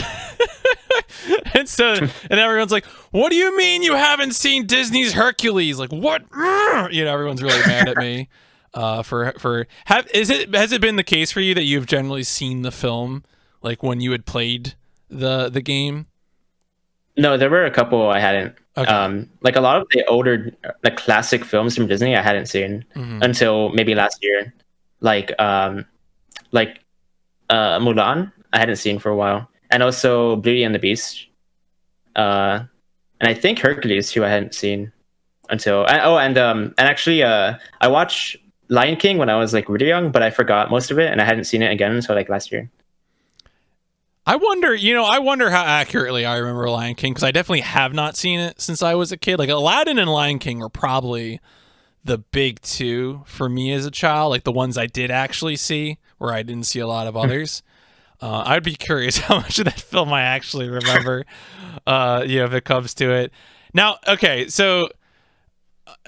and everyone's like, what do you mean you haven't seen Disney's Hercules? Like, what? Everyone's really mad at me. Has it been the case for you that you've generally seen the film, like when you had played the game? No, there were a couple I hadn't. Okay. Like a lot of the older, like classic films from Disney, I hadn't seen until maybe last year. Like Mulan, I hadn't seen for a while, and also Beauty and the Beast, and I think Hercules too. I hadn't seen until and actually I watched Lion King when I was like really young, but I forgot most of it, and I hadn't seen it again until like last year. I wonder how accurately I remember Lion King, because I definitely have not seen it since I was a kid. Like Aladdin and Lion King are probably the big two for me as a child, like the ones I did actually see, where I didn't see a lot of others. I'd be curious how much of that film I actually remember, if it comes to it. Now, okay, so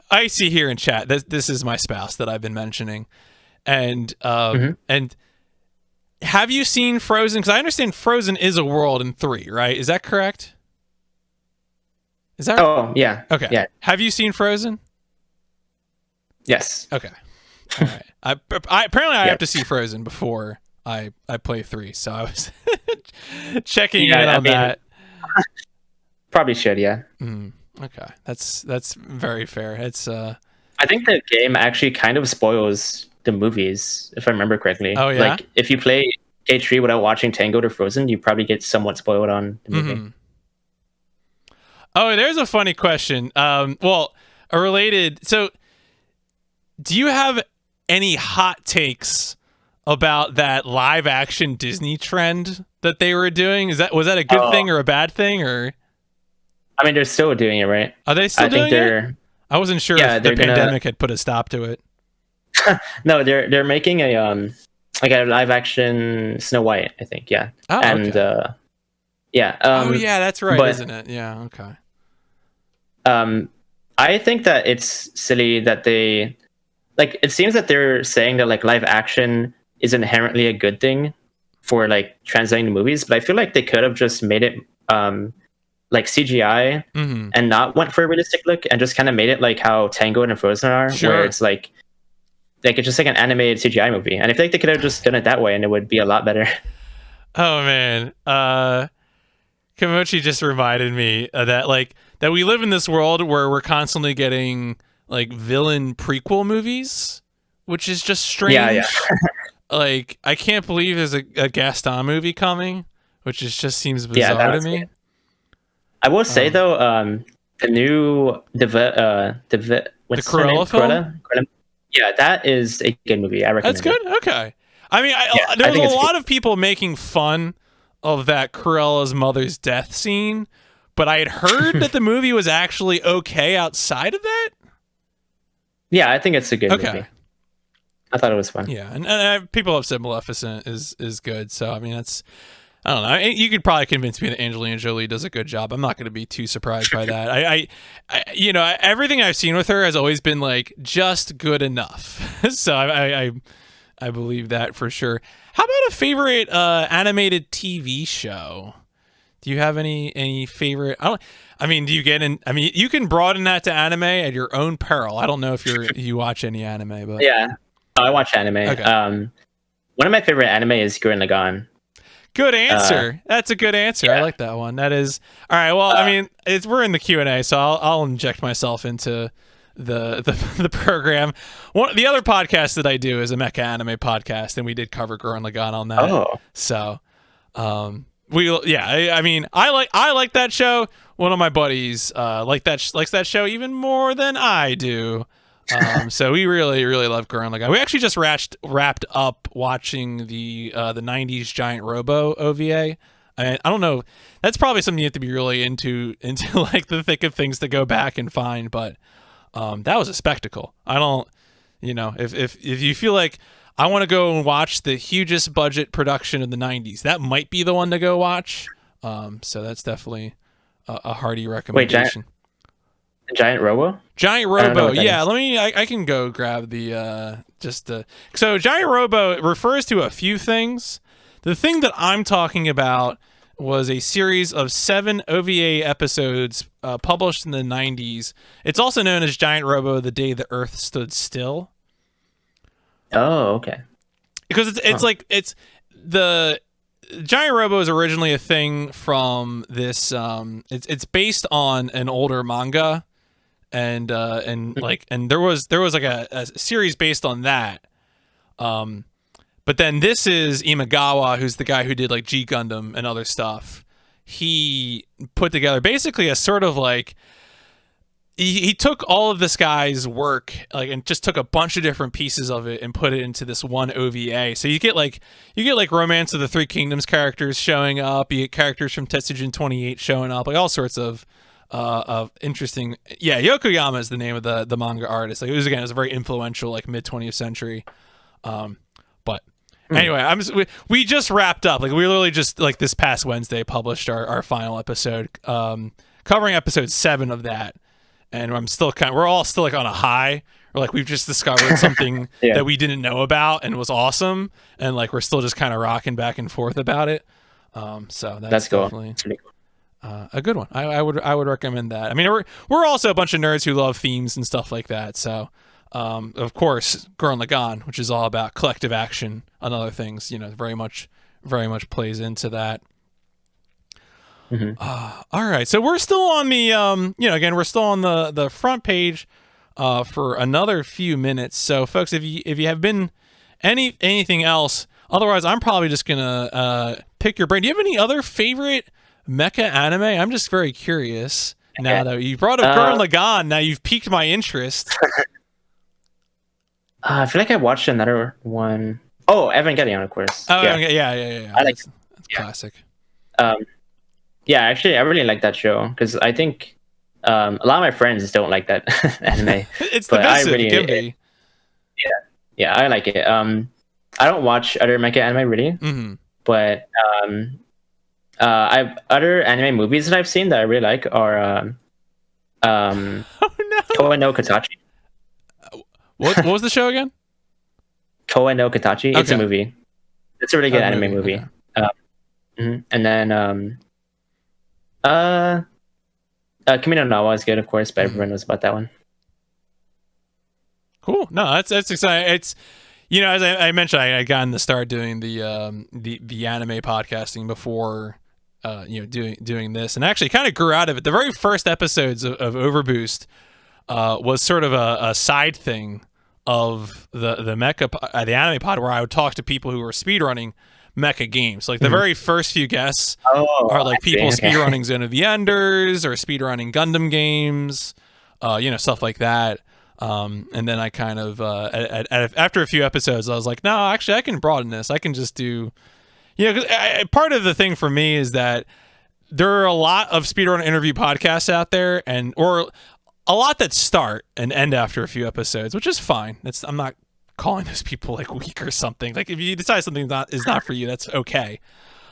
I see here in chat this is my spouse that I've been mentioning, and and have you seen Frozen? Because I understand Frozen is a world in 3, right? Is that correct? Is that? Oh yeah. Okay. Yeah. Have you seen Frozen? Yes. Okay. All right. I apparently I have to see Frozen before I play 3, so I was checking in on that. Probably should, yeah. Okay, that's very fair. It's I think the game actually kind of spoils the movies, if I remember correctly. Oh yeah. Like if you play K3 without watching Tangled or Frozen, you probably get somewhat spoiled on the movie. Oh, there's a funny question. Well, a related. So, do you have any hot takes about that live action Disney trend that they were doing? Was that a good thing or a bad thing, or? I mean, they're still doing it, right? Are they still doing it? I wasn't sure if the pandemic had put a stop to it. No, they're making a like a live action Snow White, I think. Yeah. Oh, and okay. yeah. Oh yeah, that's right, isn't it? Yeah. Okay. I think that it's silly that they like. It seems that they're saying that like live action is inherently a good thing for like translating the movies, but I feel like they could have just made it like CGI and not went for a realistic look and just kind of made it like how Tangled and Frozen are, where it's like it's just like an animated CGI movie. And I feel like they could have just done it that way and it would be a lot better. Oh man, Kimochi just reminded me that we live in this world where we're constantly getting like villain prequel movies, which is just strange. Yeah. Like I can't believe there's a Gaston movie coming, which just seems bizarre to me. I will say though, the new the Cruella film. Yeah, that is a good movie. I recommend. That's good. Okay. I mean, there's a lot of people making fun of that Cruella's mother's death scene, but I had heard that the movie was actually okay outside of that. Yeah, I think it's a good movie. I thought it was fun. Yeah, and people have said Maleficent is good, so I mean I don't know. You could probably convince me that Angelina Jolie does a good job. I'm not going to be too surprised by that. I everything I've seen with her has always been like just good enough. So I believe that for sure. How about a favorite animated TV show? Do you have any favorite? Do you get in? I mean, you can broaden that to anime at your own peril. I don't know if you watch any anime, but yeah, I watch anime. Okay. One of my favorite anime is Gurren Lagann. Good answer. That's a good answer. Yeah. I like that one. That is all right. Well, I mean, we're in the Q&A, so I'll inject myself into the program. The other podcast that I do is a mecha anime podcast, and we did cover Gurren Lagann on that. Oh, so I mean, I like that show. One of my buddies likes that show even more than I do. So we really love Gurren Lagann. We actually just wrapped up watching the 90s Giant Robo OVA. I don't know. That's probably something you have to be really into like the thick of things to go back and find. But that was a spectacle. I don't, if you feel like I want to go and watch the hugest budget production of the 90s, that might be the one to go watch. So that's definitely a hearty recommendation. Wait, Giant Robo? Giant Robo, yeah. I can go grab so Giant Robo refers to a few things. The thing that I'm talking about was a series of 7 OVA episodes published in the 90s. It's also known as Giant Robo: The Day the Earth Stood Still. Oh, okay. Because it's the Giant Robo is originally a thing from this. It's based on an older manga. And there was like a series based on that, but then this is Imagawa, who's the guy who did like G Gundam and other stuff. He put together basically a sort of like he took all of this guy's work and just took a bunch of different pieces of it and put it into this one OVA. So you get like Romance of the Three Kingdoms characters showing up, you get characters from Tetsujin 28 showing up, like all sorts of interesting. Yeah, Yokoyama is the name of the manga artist. Like it was a very influential like mid 20th century. But anyway, we just wrapped up. Like we literally just like this past Wednesday published our final episode, covering episode 7 of that. and we're all still like on a high, or like we've just discovered something that we didn't know about and was awesome, and like we're still just kind of rocking back and forth about it. So that's definitely cool. A good one. I would recommend that. I mean, we're also a bunch of nerds who love themes and stuff like that. So, of course, Gurren Lagann, which is all about collective action and other things, very much plays into that. All right, so we're still on the again, we're still on the front page for another few minutes. So, folks, if you have been anything else, otherwise, I'm probably just gonna pick your brain. Do you have any other favorite mecha anime? I'm just very curious now that you brought up Gurren Lagann. Now you've piqued my interest. I feel like I watched another one. Oh, Evangelion, of course. Oh, yeah. I like that's classic. Yeah, actually, I really like that show because I think a lot of my friends don't like that anime. It's the best it can be. Yeah, I like it. I don't watch other mecha anime really, but other anime movies that I've seen that I really like are Koe no Katachi. What was the show again? Koe no Katachi. It's a movie. It's a really good anime movie. Okay. And then Kimi no Na wa is good, of course, but everyone knows about that one. Cool. No, that's exciting. It's as I mentioned, I got in the start doing the anime podcasting before doing this, and actually kind of grew out of it. The very first episodes of OverBoost was sort of a side thing of the anime pod, where I would talk to people who were speedrunning mecha games. Like the very first few guests are like people speedrunning Zone of the Enders or speedrunning Gundam games, stuff like that. And then I kind of after a few episodes, I was like, no, actually, I can broaden this. I can just do, because part of the thing for me is that there are a lot of speedrun interview podcasts out there, or a lot that start and end after a few episodes, which is fine. I'm not calling those people like weak or something. Like if you decide something is not for you, that's okay.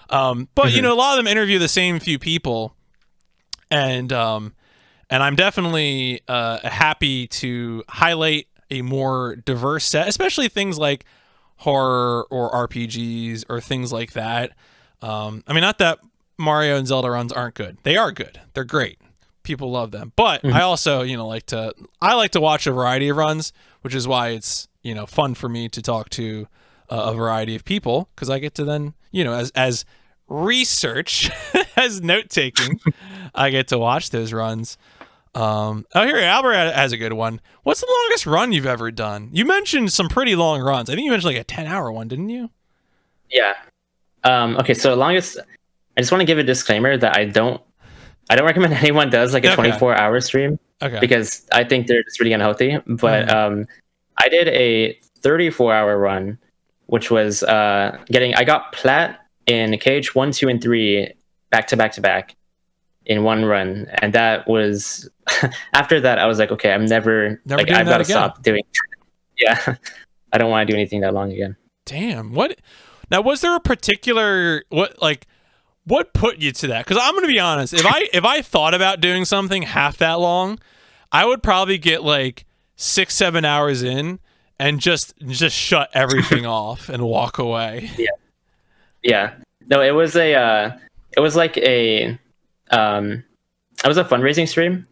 But a lot of them interview the same few people, and I'm definitely happy to highlight a more diverse set, especially things like horror or RPGs or things like that. I mean, not that Mario and Zelda runs aren't good. They are good. They're great. People love them. But I also, like to watch a variety of runs, which is why it's, fun for me to talk to a variety of people, because I get to then, as research, as note taking, I get to watch those runs. Here, Albert has a good one. What's the longest run you've ever done? You mentioned some pretty long runs. I think you mentioned like a 10-hour one, didn't you? Yeah. Okay, so the longest, I just want to give a disclaimer that I don't recommend anyone does like a 24-hour stream, because I think they're just really unhealthy. But I did a 34-hour run, which was I got plat in KH 1, 2, and 3 back to back in one run, and that was after that I was like, okay, I'm never like, I've got to stop doing. Yeah, I don't want to do anything that long again. Damn. What? Now, was there a particular what put you to that? Because I'm gonna be honest, if I thought about doing something half that long, I would probably get like 6-7 hours in and just shut everything off and walk away. Yeah. No, it was a fundraising stream,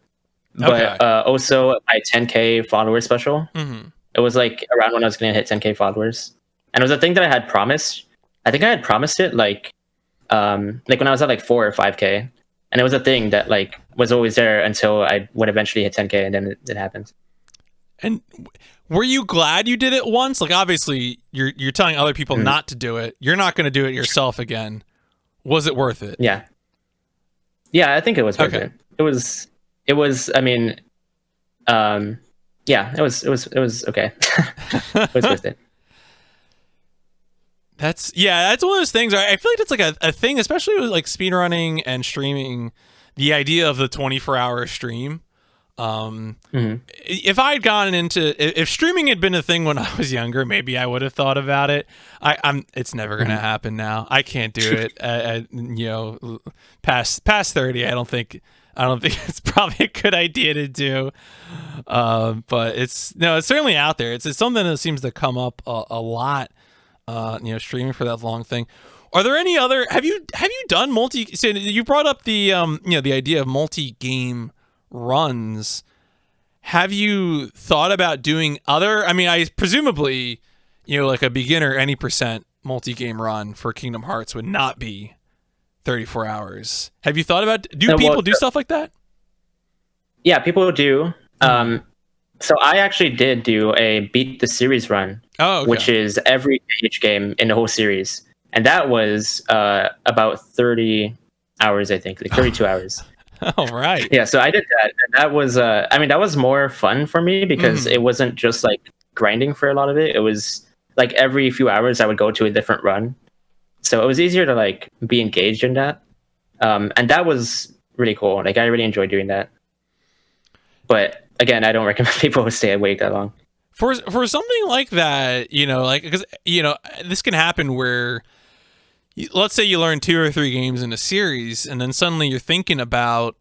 but also my 10K follower special. It was like around when I was going to hit 10K followers, and it was a thing that I had promised. I think I had promised it like when I was at like 4 or 5K, and it was a thing that like was always there until I would eventually hit 10K, and then it happened. And were you glad you did it once? Like obviously you're telling other people not to do it. You're not going to do it yourself again. Was it worth it? Yeah, I think it was worth it. It was. I mean, yeah, it was okay. It was worth it. That's one of those things. I feel like it's like a thing, especially with like speedrunning and streaming. The idea of the 24-hour stream. If I'd gotten into, if streaming had been a thing when I was younger, maybe I would have thought about it. It's never gonna happen now. I can't do it. Past 30, I don't think I don't think it's probably a good idea to do. But it's certainly out there. It's something that seems to come up a lot. Streaming for that long thing. Are there any other? Have you done multi? So you brought up the the idea of multi-game runs. Have you thought about doing other? I mean, I presumably, like a beginner any percent multi-game run for Kingdom Hearts would not be 34 hours. Have you thought about? Do people do stuff like that? Yeah, people do. So I actually did do a beat the series run, which is every each game in the whole series, and that was about 30 hours, I think, like 32 hours. Oh, right. Yeah, so I did that, and that was that was more fun for me because it wasn't just like grinding for a lot of it. It was like every few hours I would go to a different run, so it was easier to like be engaged in that, and that was really cool. Like I really enjoyed doing that, but again, I don't recommend people stay awake that long for something like that. Because this can happen where, let's say you learn 2 or 3 games in a series, and then suddenly you're thinking about,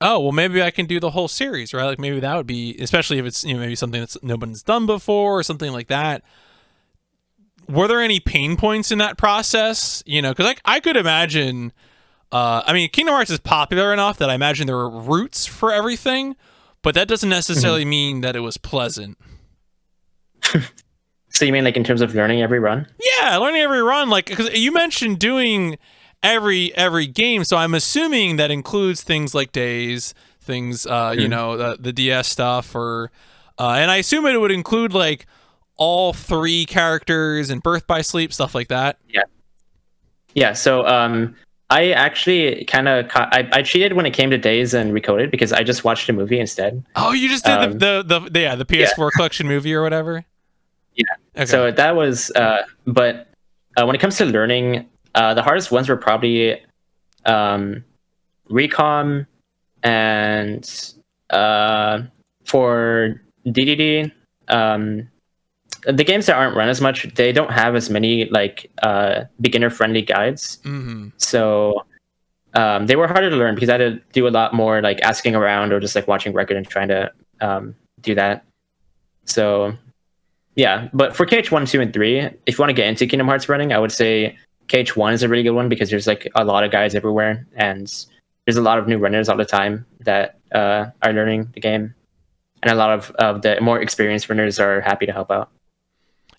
oh, well, maybe I can do the whole series, right? Like maybe that would be, especially if it's maybe something that's nobody's done before or something like that. Were there any pain points in that process? Because I could imagine. Kingdom Hearts is popular enough that I imagine there are routes for everything, but that doesn't necessarily mean that it was pleasant. So you mean like in terms of learning every run? Yeah, learning every run. Like, because you mentioned doing every game, so I'm assuming that includes things like days, things, the DS stuff, or and I assume it would include like all 3 characters and Birth by Sleep, stuff like that. Yeah. So I actually kind of I cheated when it came to days and Recoded because I just watched a movie instead. Oh, you just did the PS4 collection movie or whatever. Yeah. Okay. So that was, but when it comes to learning, the hardest ones were probably Recom and for DDD. The games that aren't run as much, they don't have as many like beginner-friendly guides. So they were harder to learn because I had to do a lot more like asking around or just like watching record and trying to do that. So. Yeah, but for KH1, 2, and 3, if you want to get into Kingdom Hearts running, I would say KH1 is a really good one because there's like a lot of guys everywhere, and there's a lot of new runners all the time that are learning the game, and a lot of the more experienced runners are happy to help out.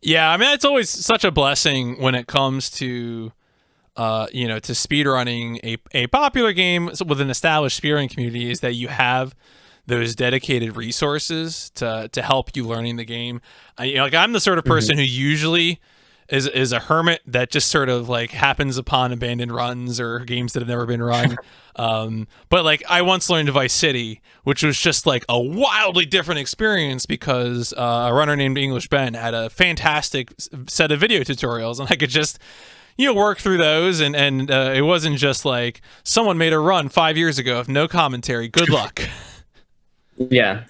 Yeah, I mean, it's always such a blessing when it comes to, to speedrunning a popular game with an established speedrunning community, is that you have those dedicated resources to help you learning the game. I'm the sort of person who usually is a hermit that just sort of like happens upon abandoned runs or games that have never been run. But like I once learned Vice City, which was just like a wildly different experience because a runner named English Ben had a fantastic set of video tutorials, and I could just work through those, and it wasn't just like someone made a run 5 years ago with no commentary. Good luck. Yeah.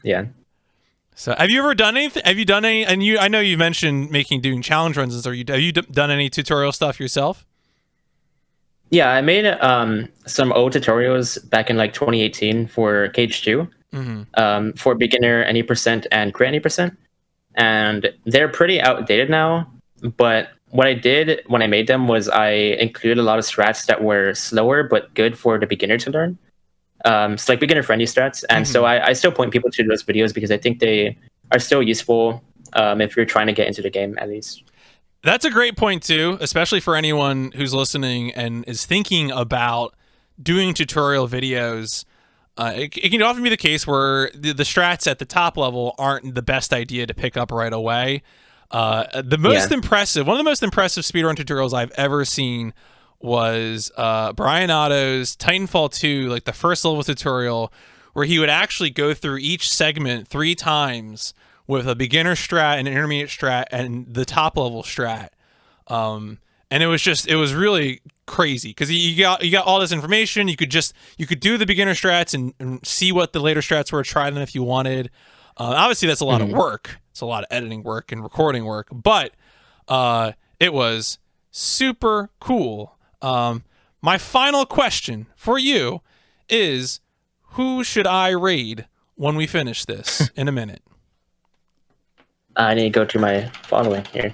So, have you ever done anything? Have you done any? And I know you mentioned doing challenge runs. Have you done any tutorial stuff yourself? Yeah, I made some old tutorials back in like 2018 for KH2, for beginner any percent and crit any percent, and they're pretty outdated now. But what I did when I made them was I included a lot of strats that were slower but good for the beginner to learn. So like beginner friendly strats, and so I still point people to those videos because I think they are still useful if you're trying to get into the game at least. That's a great point too, especially for anyone who's listening and is thinking about doing tutorial videos. It can often be the case where the strats at the top level aren't the best idea to pick up right away. One of the most impressive speedrun tutorials I've ever seen was Brian Otto's Titanfall 2, like the first level tutorial, where he would actually go through each segment 3 times with a beginner strat, an intermediate strat, and the top level strat. And it was really crazy because you got all this information. You could do the beginner strats and see what the later strats were, try them if you wanted. Obviously that's a lot of work. It's a lot of editing work and recording work, but it was super cool. My final question for you is, who should I raid when we finish this in a minute? I need to go to my following here.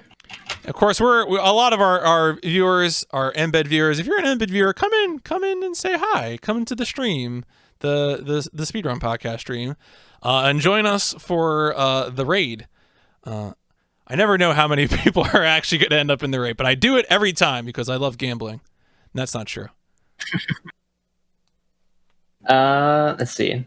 Of course, we're a lot of our viewers are embed viewers. If you're an embed viewer, come in and say hi. Come into the stream, the Speedrun podcast stream, and join us for the raid. I never know how many people are actually going to end up in the raid, but I do it every time because I love gambling. And that's not true. Let's see.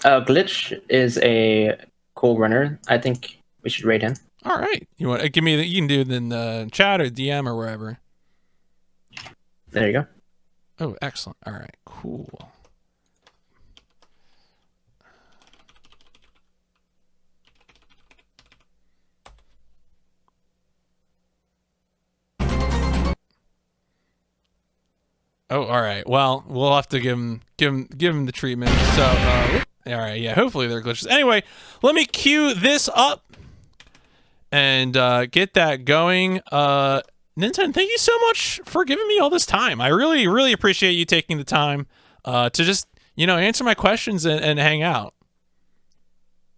Glitch is a cool runner. I think we should raid him. All right. You want give me? You can do it in the chat or DM or wherever. There you go. Oh, excellent. All right. Cool. Oh, all right. Well, we'll have to give him the treatment. So, all right. Yeah. Hopefully they're glitches. Anyway, let me cue this up and get that going. Ninten, thank you so much for giving me all this time. I really, really appreciate you taking the time to just answer my questions and hang out.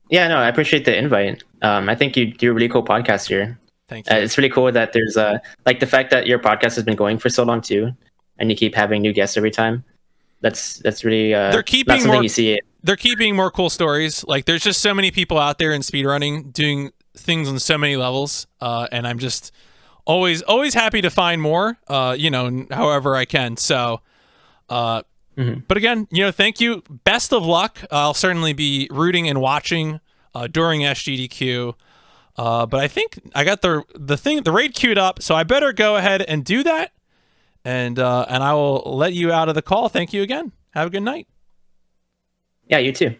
Yeah, no, I appreciate the invite. I think you do a really cool podcast here. Thank you. It's really cool that there's like the fact that your podcast has been going for so long too. And you keep having new guests every time. That's really they're keeping not something more, you see. They're keeping more cool stories. Like there's just so many people out there in speedrunning doing things on so many levels, and I'm just always happy to find more. However I can. So, but again, thank you. Best of luck. I'll certainly be rooting and watching during SGDQ. But I think I got the raid queued up, so I better go ahead and do that. And I will let you out of the call. Thank you again. Have a good night. Yeah, you too.